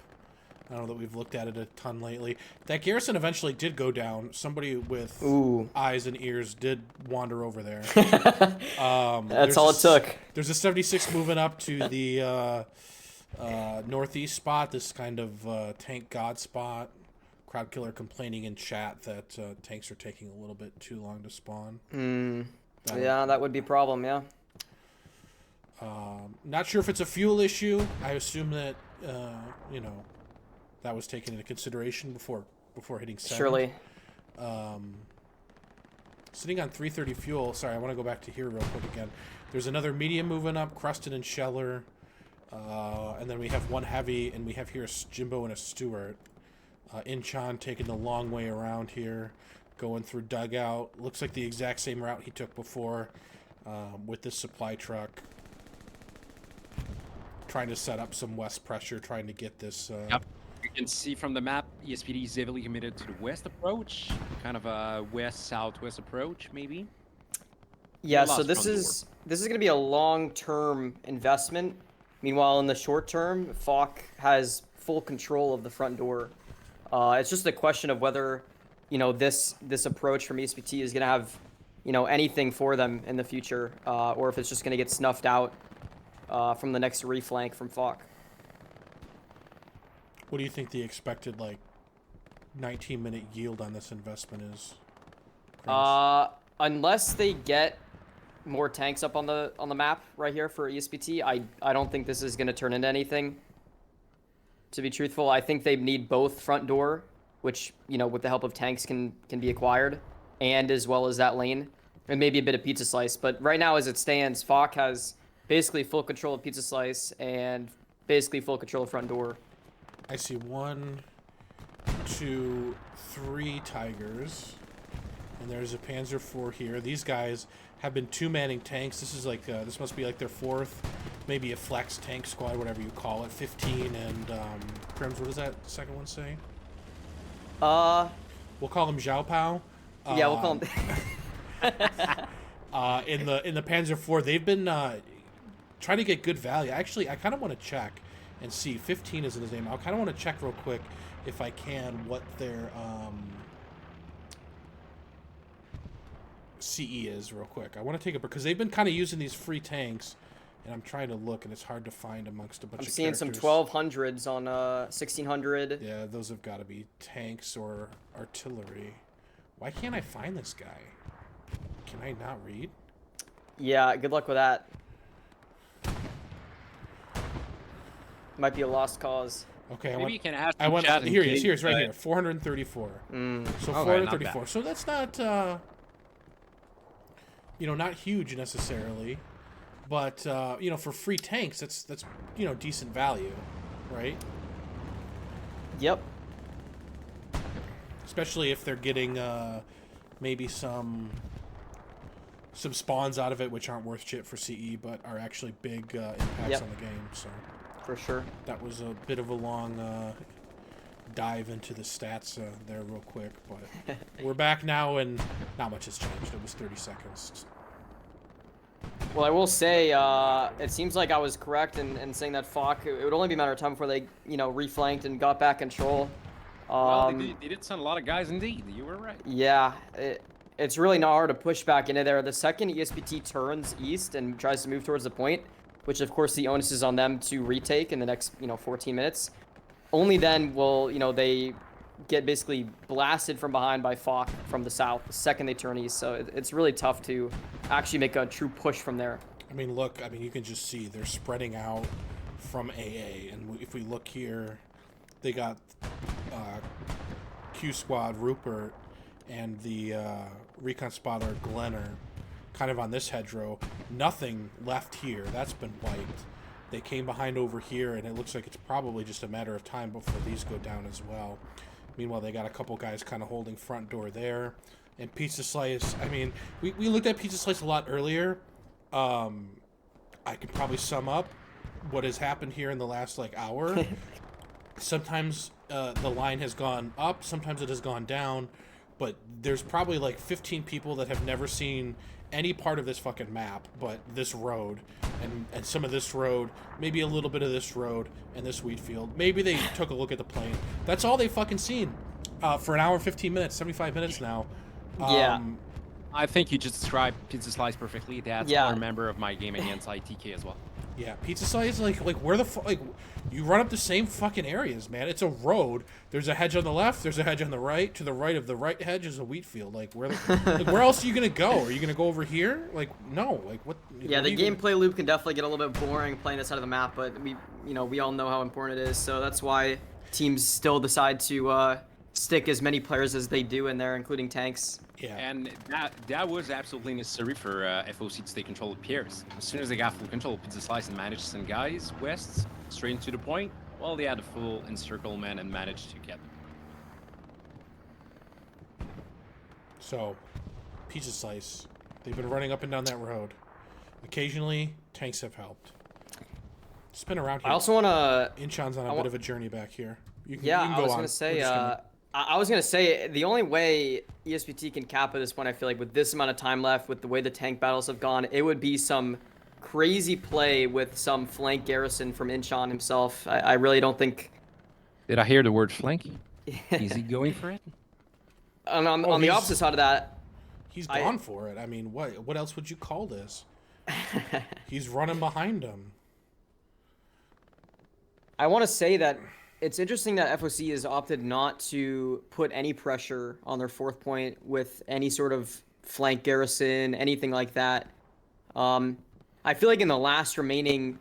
I don't know that we've looked at it a ton lately. That garrison eventually did go down. Somebody with eyes and ears did wander over there. That's all it took. There's a 76 moving up to the northeast spot, this kind of tank god spot. Crowd killer complaining in chat that tanks are taking a little bit too long to spawn. Yeah, that would be a problem, yeah. Not sure if it's a fuel issue. I assume that, that was taken into consideration before hitting send. Surely. Sitting on 330 fuel. Sorry, I want to go back to here real quick again. There's another medium moving up, Crusted and Scheller. And then we have one heavy, and we have here a Jimbo and a Stewart. Incheon taking the long way around here, going through dugout. Looks like the exact same route he took before with this supply truck. Trying to set up some west pressure, trying to get this... Yep. You can see from the map, ESPT is heavily committed to the west approach, kind of a west-southwest approach, maybe. Yeah, so this is going to be a long-term investment. Meanwhile, in the short term, FOC has full control of the front door. It's just a question of whether, this approach from ESPT is going to have, anything for them in the future, or if it's just going to get snuffed out from the next reflank from FOC. What do you think the expected 19-minute yield on this investment is? Unless they get more tanks up on the map right here for ESPT, I don't think this is going to turn into anything. To be truthful, I think they need both front door, which with the help of tanks can be acquired, and as well as that lane, and maybe a bit of pizza slice. But right now, as it stands, FOC has basically full control of pizza slice and basically full control of front door. I see 1, 2, 3 Tigers, and there's a Panzer IV here. These guys have been two-manning tanks. This is this must be their fourth, maybe a flex tank squad, whatever you call it. 15 and Crims. What does that second one say? We'll call him Zhao Pao. Yeah, we'll call him. In the Panzer IV, they've been trying to get good value. Actually, I kind of want to check and see. 15 is in his name. I kind of want to check real quick, if I can, what their CE is real quick. I want to take it because they've been kind of using these free tanks, and I'm trying to look, and it's hard to find amongst a bunch of characters. I'm seeing some 1200s on 1600. Yeah, those have got to be tanks or artillery. Why can't I find this guy? Can I not read? Yeah, good luck with that. Might be a lost cause. Okay, Maybe you can ask. Here he is. Here's right here. 434. So 434. So that's not, not huge necessarily, but for free tanks, that's decent value, right? Yep. Especially if they're getting maybe some spawns out of it, which aren't worth shit for CE, but are actually big impacts on the game. So. For sure. That was a bit of a long dive into the stats there real quick, but we're back now and not much has changed. It was 30 seconds. Well, I will say, it seems like I was correct in saying that FOC, it would only be a matter of time before they, reflanked and got back control. Well, they did send a lot of guys indeed. You were right. Yeah, it's really not hard to push back into there. The second ESPT turns east and tries to move towards the point, which of course the onus is on them to retake in the next 14 minutes. Only then will they get basically blasted from behind by FOC from the south the second they turn east. So it's really tough to actually make a true push from there. I mean, look, you can just see they're spreading out from AA, and if we look here, they got Q Squad Rupert and the recon spotter Glenner kind of on this hedgerow. Nothing left here. That's been wiped. They came behind over here, and it looks like it's probably just a matter of time before these go down as well. Meanwhile, they got a couple guys kind of holding front door there. And Pizza Slice, we looked at Pizza Slice a lot earlier. I could probably sum up what has happened here in the last hour. Sometimes the line has gone up, sometimes it has gone down, but there's probably 15 people that have never seen any part of this fucking map but this road and some of this road, maybe a little bit of this road and this wheat field. Maybe they took a look at the plane. That's all they've fucking seen for an hour 15 minutes, 75 minutes now. Yeah. I think you just described Pizza Slice perfectly. That's another member of my game against ITK as well. Yeah, Pizza Slice, where the fuck, you run up the same fucking areas, man. It's a road. There's a hedge on the left. There's a hedge on the right. To the right of the right hedge is a wheat field. Where else are you gonna go? Are you gonna go over here? No. What? Yeah, the gameplay loop can definitely get a little bit boring playing this side of the map, but we all know how important it is. So that's why teams still decide to stick as many players as they do in there, including tanks. Yeah. And that was absolutely necessary for FOC to take control of Pierce. As soon as they got full control of Pizza Slice and managed to send guys west straight into the point, well, they had a full encirclement and managed to get them. So, pizza slice. They've been running up and down that road. Occasionally, tanks have helped. Spin around here. I also want to... Incheon's on a bit of a journey back here. You can Yeah, go I was on. going to say... Gonna... I was going to say, the only way ESPT can cap at this point, I feel like, with this amount of time left, with the way the tank battles have gone, it would be some crazy play with some flank garrison from Incheon himself. I really don't think... Did I hear the word flank? Is he going for it? On the opposite side of that... He's gone for it. I mean, what else would you call this? He's running behind him. I want to say that it's interesting that FOC has opted not to put any pressure on their 4th point with any sort of flank garrison, anything like that. I feel like in the last remaining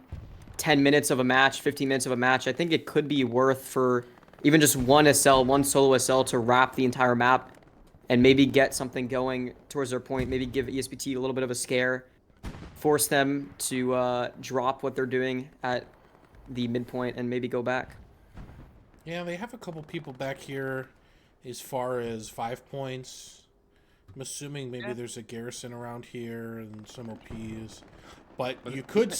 10 minutes of a match, 15 minutes of a match, I think it could be worth for even just one solo SL to wrap the entire map and maybe get something going towards their point, maybe give ESPT a little bit of a scare, force them to drop what they're doing at the midpoint and maybe go back. Yeah, they have a couple people back here as far as 5 points. I'm assuming maybe there's a garrison around here and some OPs. But you could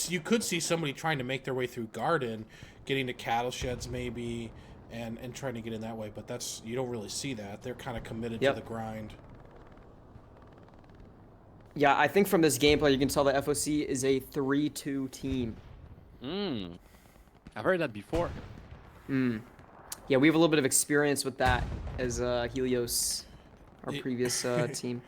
see somebody trying to make their way through Garden, getting to cattle sheds maybe, and trying to get in that way. But you don't really see that. They're kind of committed to the grind. Yeah, I think from this gameplay you can tell that FOC is a 3-2 team. I've heard that before. Yeah, we have a little bit of experience with that as Helios, our previous team.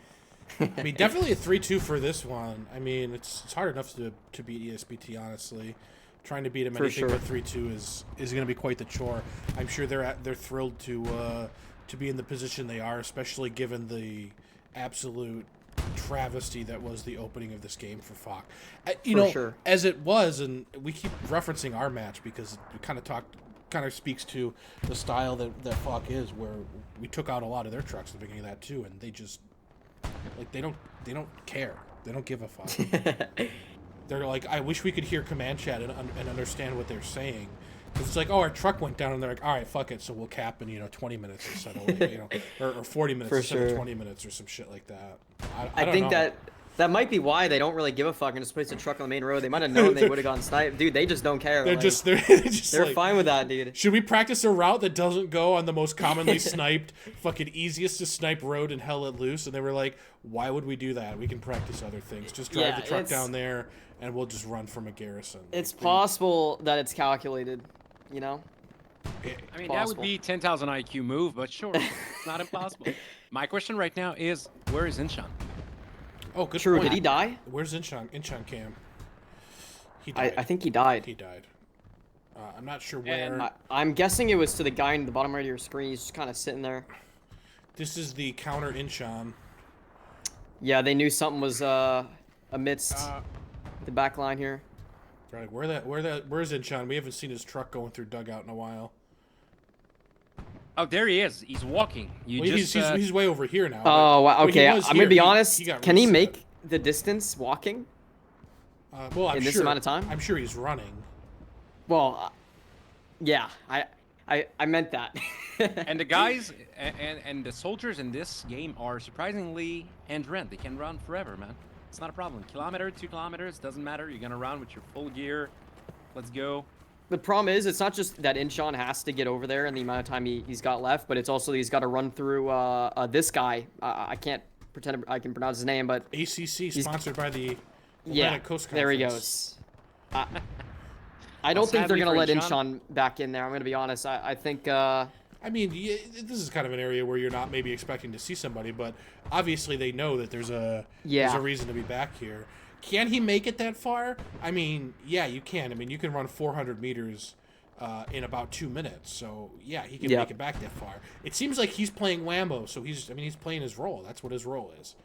I mean, definitely a 3-2 for this one. I mean, it's hard enough to beat ESPT, honestly. Trying to beat them anything but 3-2 is going to be quite the chore. I'm sure they're thrilled to be in the position they are, especially given the absolute travesty that was the opening of this game for FOC. As it was, and we keep referencing our match because it kind of speaks to the style that FOC is, where we took out a lot of their trucks at the beginning of that too, and they just they don't care. They don't give a fuck. They're like, I wish we could hear command chat and understand what they're saying. Because it's like, oh, our truck went down, and they're like, all right, fuck it, so we'll cap in 20 minutes instead of or 40 minutes instead of 20 minutes or some shit like that. I think know. That might be why they don't really give a fuck and just place a truck on the main road. They might have known they would have gotten sniped. Dude, they just don't care. They're fine with that, dude. Should we practice a route that doesn't go on the most commonly sniped, fucking easiest to snipe road in Hell Let Loose? And they were like, why would we do that? We can practice other things. Just drive the truck down there, and we'll just run from a garrison. It's possible that it's calculated, I mean, that would be 10,000 IQ move, but sure, it's not impossible. My question right now is, where is Incheon? Oh, good True. point. Did he die? Where's Incheon? Incheon Cam. He died. I think he died. He died. I'm not sure where. I'm guessing it was to the guy in the bottom right of your screen. He's just kind of sitting there. This is the counter Incheon. Yeah, they knew something was amidst the back line here. Right, where's Incheon? We haven't seen his truck going through dugout in a while. Oh, there he is. He's walking. He's way over here now. Oh, wow. Okay. I'm gonna be honest. Can he make the distance walking? Well, in this amount of time? I'm sure he's running. Well, yeah. I meant that. And the guys and the soldiers in this game are surprisingly endurant. They can run forever, man. It's not a problem. Kilometer, 2 kilometers, doesn't matter. You're gonna run with your full gear. Let's go. The problem is, it's not just that Incheon has to get over there and the amount of time he's got left, but it's also he's got to run through this guy. I can't pretend I can pronounce his name, but ACC sponsored by the Atlantic Coast Conference. There he goes. I don't think they're gonna let Incheon back in there. I'm gonna be honest. I think. I mean, this is kind of an area where you're not maybe expecting to see somebody, but obviously they know that there's a reason to be back here. Can he make it that far? I mean, yeah, you can. I mean, you can run 400 meters in about 2 minutes. So, yeah, he can make it back that far. It seems like he's playing Lambo, so he's playing his role. That's what his role is.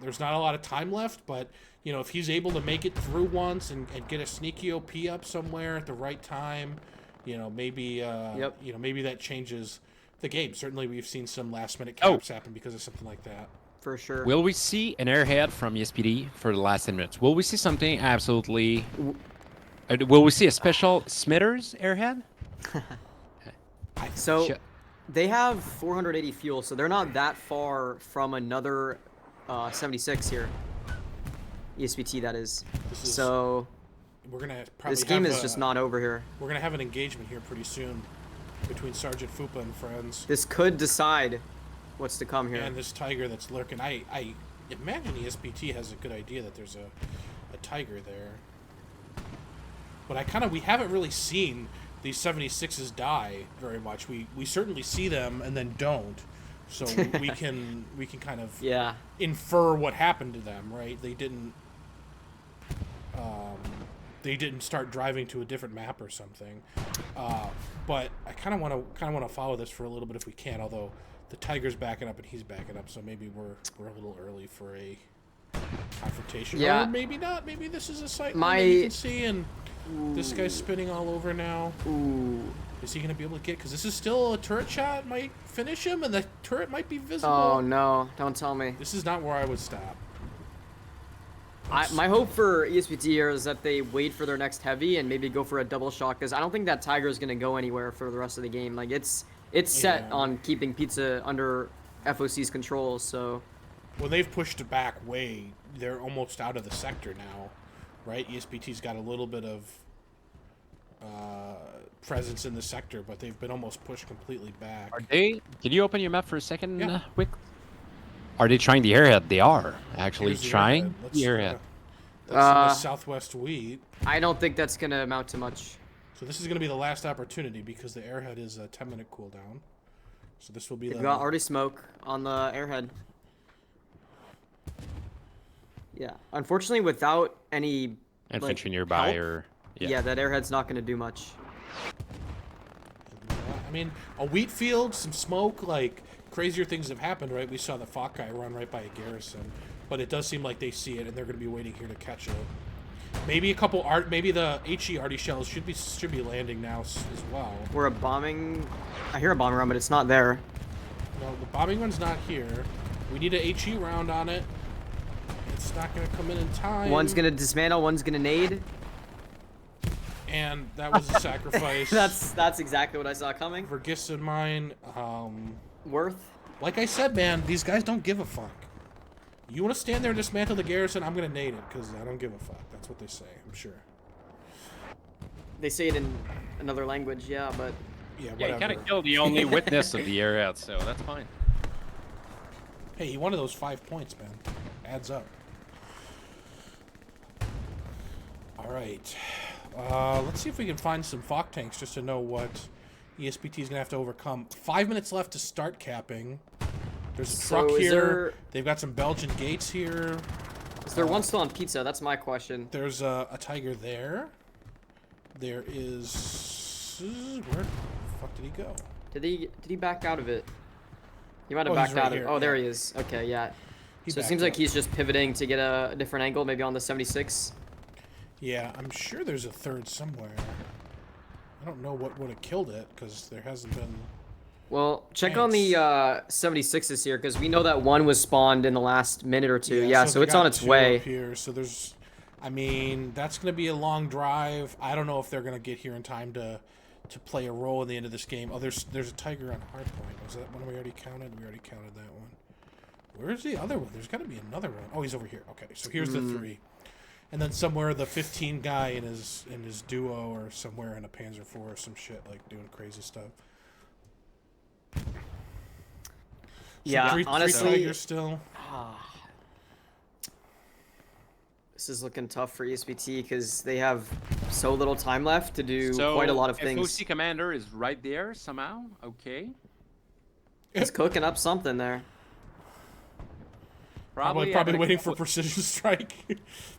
There's not a lot of time left, but, if he's able to make it through once and get a sneaky OP up somewhere at the right time, maybe maybe that changes the game. Certainly we've seen some last-minute caps happen because of something like that. For sure. Will we see an airhead from ESPT for the last 10 minutes? Will we see something absolutely... Will we see a special Smithers airhead? So, They have 480 fuel, so they're not that far from another 76 here. ESPT, that is. This is So we're gonna probably this game have is just not over here. We're gonna have an engagement here pretty soon between Sergeant Fupa and friends. This could decide what's to come here. And this tiger that's lurking. I imagine ESPT has a good idea that there's a tiger there. But we haven't really seen these 76s die very much. We certainly see them and then don't. So we can kind of Yeah. infer what happened to them, right? They didn't start driving to a different map or something. But I kind of want to follow this for a little bit if we can. Although the tiger's backing up and he's backing up, so maybe we're a little early for a confrontation. Yeah. Or maybe not. Maybe this is a sight My- that you can see, and this guy's spinning all over now. Ooh. Is he gonna be able to get? Because this is still a turret shot. Might finish him, and the turret might be visible. Oh no! Don't tell me. This is not where I would stop. My hope for ESPT here is that they wait for their next heavy and maybe go for a double shot, because I don't think that tiger is gonna go anywhere for the rest of the game. Like it's set Yeah. on keeping Pizza under FOC's control. So Well, they've pushed it back way. They're almost out of the sector now, right? ESPT's got a little bit of presence in the sector, but they've been almost pushed completely back. Are they? Can you open your map for a second, Yeah. quick? Are they trying the airhead? They are actually Here's the trying airhead. Let's, the airhead. That's in the southwest wheat. I don't think that's gonna amount to much. So this is going to be the last opportunity because the airhead is a 10-minute cooldown. So this will be They've the... got already smoke on the airhead. Yeah, unfortunately, without any Infantry like, nearby, help, or yeah, that airhead's not gonna do much. I mean, a wheat field, some smoke, like, crazier things have happened, right? We saw the FOC guy run right by a garrison, but it does seem like they see it, and they're going to be waiting here to catch it. Maybe a couple maybe the HE arty shells should be landing now as well. We're a bombing. I hear a bombing run, but it's not there. No, the bombing run's not here. We need a HE round on it. It's not going to come in time. One's gonna dismantle, one's gonna nade. And that was a sacrifice. That's exactly what I saw coming. for Gis and mine. Worth. Like I said, man, these guys don't give a fuck. You want to stand there and dismantle the garrison? I'm going to nade it because I don't give a fuck. That's what they say, I'm sure. They say it in another language, yeah, but Yeah, Yeah, whatever. you kind of killed the only witness of the airhead, so that's fine. Hey, he wanted those 5 points, man. Adds up. All right. Let's see if we can find some FOC tanks just to know what ESPT is going to have to overcome. 5 minutes left to start capping. There's a truck here. They've got some Belgian gates here. Is there one still on pizza? That's my question. There's a tiger there. There is... Where the fuck did he go? Did he back out of it? He might have Oh, he's backed right out of here, Oh, there yeah. he is. Okay, yeah. He So it backed seems like up. he's just pivoting to get a different angle, maybe on the 76. Yeah, I'm sure there's a third somewhere. I don't know what would have killed it, because there hasn't been... Well, check on the 76s here, because we know that one was spawned in the last minute or two. Yeah, so they it's got on its 2 way. up here, so there's... I mean, that's going to be a long drive. I don't know if they're going to get here in time to play a role in the end of this game. Oh, there's a tiger on hardpoint. Was that one we already counted? We already counted that one. Where's the other one? There's got to be another one. Oh, he's over here. Okay, so here's the 3. And then somewhere the 15 guy in his duo, or somewhere in a Panzer IV or some shit, like doing crazy stuff. So Yeah, three honestly, tigers still. this is looking tough for ESPT because they have so little time left to do quite a lot of things. FOC commander is right there somehow. Okay. He's cooking up something there. Probably having a waiting call for precision strike.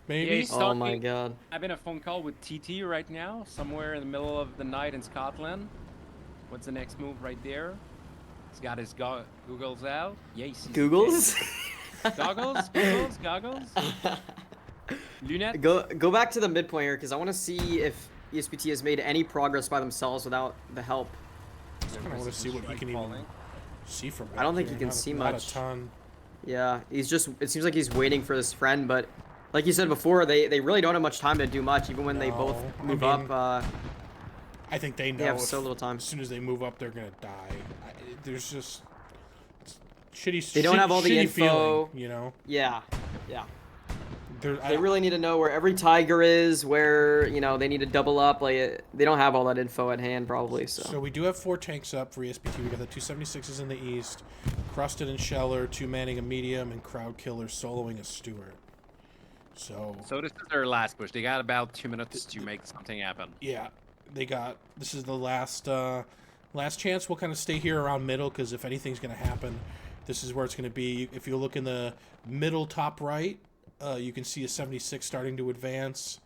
Maybe. Yeah, he's Oh my talking- god. Having a phone call with TT right now, somewhere in the middle of the night in Scotland. What's the next move right there? He's got his goggles out. Yeah, he sees the Googles? thing. Goggles. Lunettes. Go back to the midpoint here because I want to see if ESPT has made any progress by themselves without the help. I want to see what he can even see from back I don't think here. he can Not- see not much. a ton. Yeah, he's just. It seems like he's waiting for his friend, but like you said before, they really don't have much time to do much. Even when they both No, I move mean, up, I think they know they have if- so little time. as soon as they move up, they're gonna die. there's just shitty. They don't have all the shitty info. Feeling, you know. Yeah. They really need to know where every tiger is, where, you know, they need to double up. Like, they don't have all that info at hand, probably. So we do have 4 tanks up for ESPT. We got the 276s in the east, Crusted and Sheller, 2 manning a medium, and Crowd Killer soloing a Stewart. So this is their last push. They got about 2 minutes to make something happen. Yeah, this is the last chance. We'll kind of stay here around middle, because if anything's going to happen, this is where it's going to be. If you look in the middle top right, you can see a 76 starting to advance.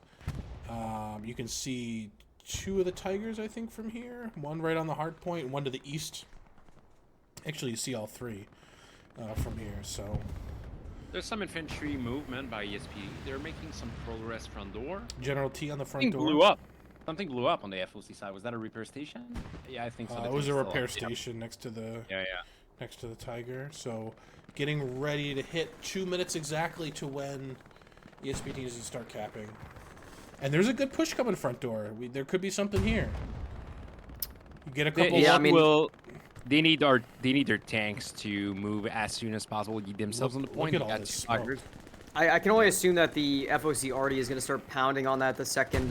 You can see 2 of the Tigers, I think, from here. 1 right on the hard point, 1 to the east. Actually, you see all 3 from here. So there's some infantry movement by ESP. They're making some progress front door. General T on the front Something door. blew up. Something blew up on the FOC side. Was that a repair station? Yeah, I think so. It was a repair station next to the next to the Tiger. So getting ready to hit 2 minutes exactly to when ESPT needs to start capping. And there's a good push coming front door. There could be something here. You get a couple. They need their tanks to move as soon as possible. Get themselves on the point. Look at all this smoke. I can only assume that the FOC already is going to start pounding on that the second,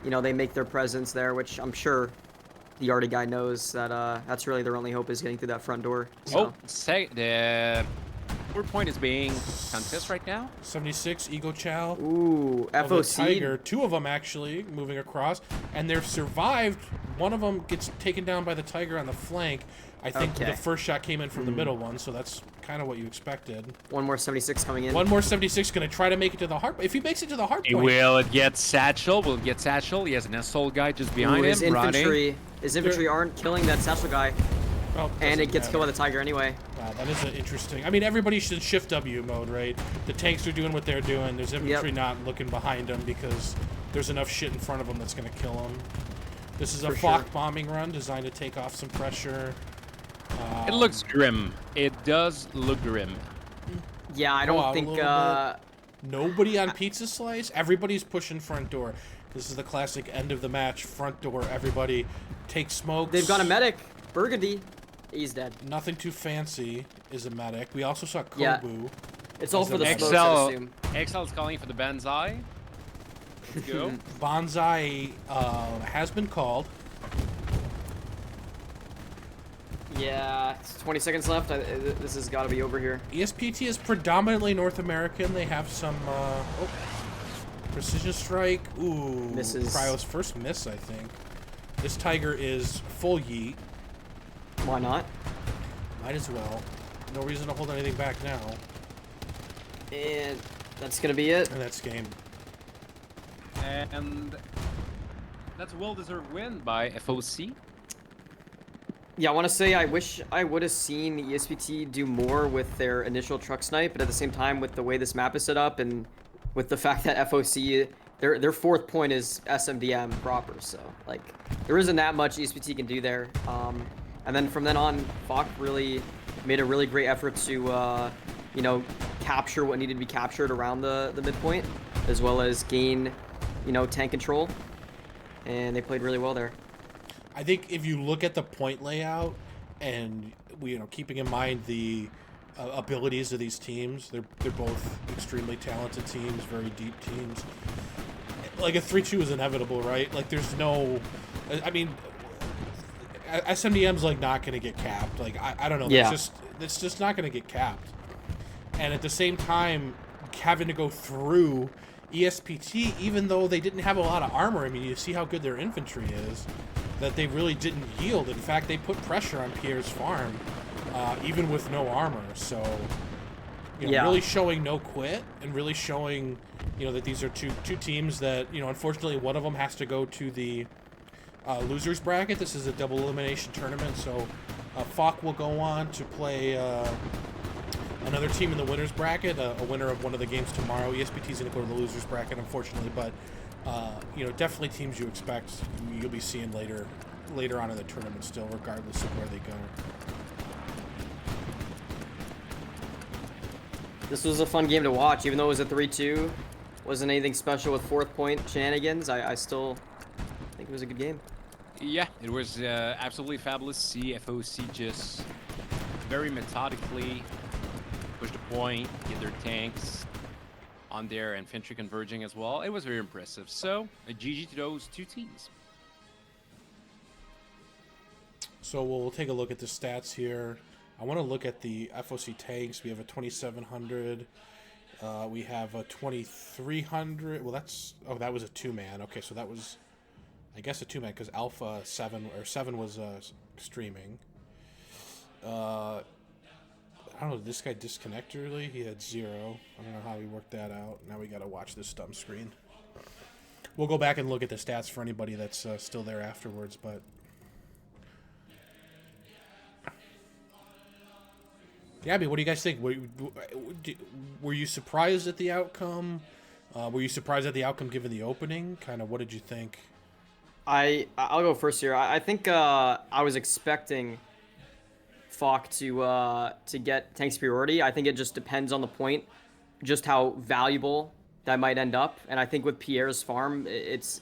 you know, they make their presence there, which I'm sure the Artie guy knows that that's really their only hope is getting through that front door. So. The 4 point is being contested right now. 76 Ego Chow. Ooh, FOC. Tiger. 2 of them actually moving across, and they've survived. One of them gets taken down by the Tiger on the flank. I think the first shot came in from the middle one, so that's kind of what you expected. 1 more 76 coming in. 1 more 76 going to try to make it to the hard. If he makes it to the hard point, will get Satchel. Will get Satchel. He has an assault guy just behind him. His infantry aren't killing that Satchel guy. Oh, and it gets killed by the Tiger anyway. Wow, that is interesting. I mean, everybody should shift W mode, right? The tanks are doing what they're doing. There's infantry not looking behind them because there's enough shit in front of them that's going to kill them. This is a FOC bombing run designed to take off some pressure. It looks grim. It does look grim. Yeah, I don't think... Nobody on Pizza Slice. Everybody's pushing front door. This is the classic end of the match. Front door. Everybody take smokes. They've got a medic. Burgundy. He's dead. Nothing too fancy is a medic. We also saw Kobu. Yeah. It's all for the smokes, I assume. XL is calling for the Banzai. Let's go. Banzai has been called. Yeah, it's 20 seconds left. This has got to be over here. ESPT is predominantly North American. They have some precision strike. Ooh, misses. Cryo's first miss, I think. This Tiger is full yeet. Why not? Might as well. No reason to hold anything back now. And that's gonna be it. And that's game. And that's a well-deserved win by FOC. Yeah, I want to say I wish I would have seen ESPT do more with their initial truck snipe, but at the same time, with the way this map is set up and with the fact that FOC, their 4th point is SMDM proper, so like there isn't that much ESPT can do there. And then from then on, FOC really made a really great effort to you know, capture what needed to be captured around the midpoint, as well as gain, you know, tank control, and they played really well there. I think if you look at the point layout and keeping in mind the abilities of these teams, they're both extremely talented teams, very deep teams. Like a 3-2 is inevitable, right? Like there's no, I mean, SMDM's like not going to get capped. Like I don't know. Yeah. It's just not going to get capped. And at the same time, having to go through ESPT, even though they didn't have a lot of armor. I mean, you see how good their infantry is. That they really didn't yield. In fact, they put pressure on Pierre's farm, even with no armor. So, really showing no quit and really showing, that these are two teams that, unfortunately, one of them has to go to the losers bracket. This is a double elimination tournament, so FOC will go on to play another team in the winners bracket, a winner of one of the games tomorrow. ESPT is going to go to the losers bracket, unfortunately, but definitely teams you expect you'll be seeing later on in the tournament still, regardless of where they go. This was a fun game to watch, even though it was a 3-2. Wasn't anything special with 4th point shenanigans. I still think it was a good game. Yeah, it was absolutely fabulous to see FOC just very methodically push the point, get their tanks on there, and infantry converging as well. It was very impressive. So, a GG to those two teams. So we'll take a look at the stats here. I want to look at the FOC tanks. We have a 2700. We have a 2300. Well, that was a 2-man. Okay, so that was, I guess, a 2-man because Alpha 7 was streaming. I don't know. Did this guy disconnect early? He had 0. I don't know how he worked that out. Now we got to watch this dumb screen. We'll go back and look at the stats for anybody that's still there afterwards, but. Gabby, what do you guys think? Were you surprised at the outcome? Were you surprised at the outcome given the opening? Kind of, what did you think? I'll go first here. I think I was expecting FOC to get tank superiority. I think it just depends on the point, just how valuable that might end up. And I think with Pierre's farm, it's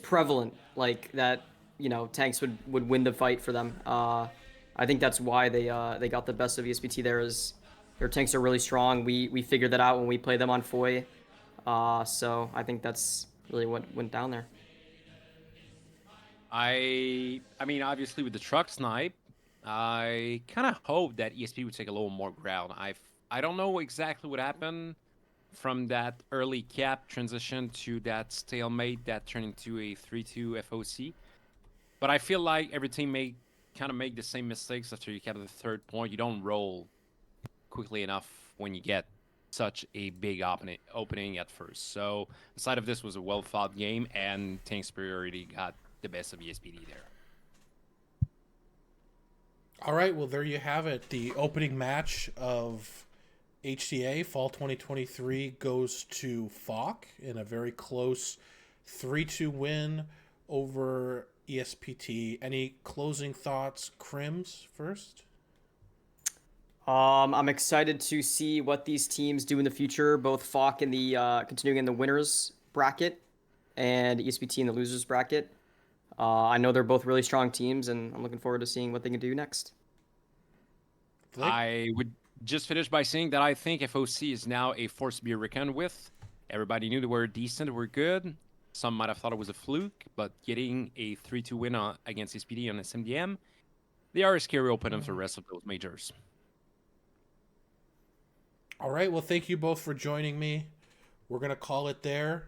prevalent like that. You know, tanks would win the fight for them. I think that's why they got the best of ESPT there. Is their tanks are really strong. We figured that out when we played them on FOI. So I think that's really what went down there. I mean, obviously with the truck snipe, I kind of hoped that ESP would take a little more ground. I don't know exactly what happened from that early cap transition to that stalemate that turned into a 3-2 FOC. But I feel like every team kind of make the same mistakes after you cap the third point. You don't roll quickly enough when you get such a big opening at first. So aside of this was a well-fought game, and tank superiority got the best of ESPD there. All right, well, there you have it. The opening match of HCA Fall 2023 goes to FOC in a very close 3-2 win over ESPT. Any closing thoughts, Crims, first? I'm excited to see what these teams do in the future. Both FOC in the continuing in the winners bracket and ESPT in the losers bracket. I know they're both really strong teams, and I'm looking forward to seeing what they can do next. Blake? I would just finish by saying that I think FOC is now a force to be reckoned with. Everybody knew they were decent, were good. Some might have thought it was a fluke, but getting a 3-2 win against SPD on SMDM, they are a scary opponent for the rest of those majors. All right, well, thank you both for joining me. We're going to call it there.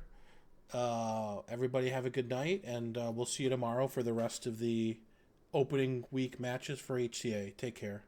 Everybody have a good night, and we'll see you tomorrow for the rest of the opening week matches for HCA. Take care.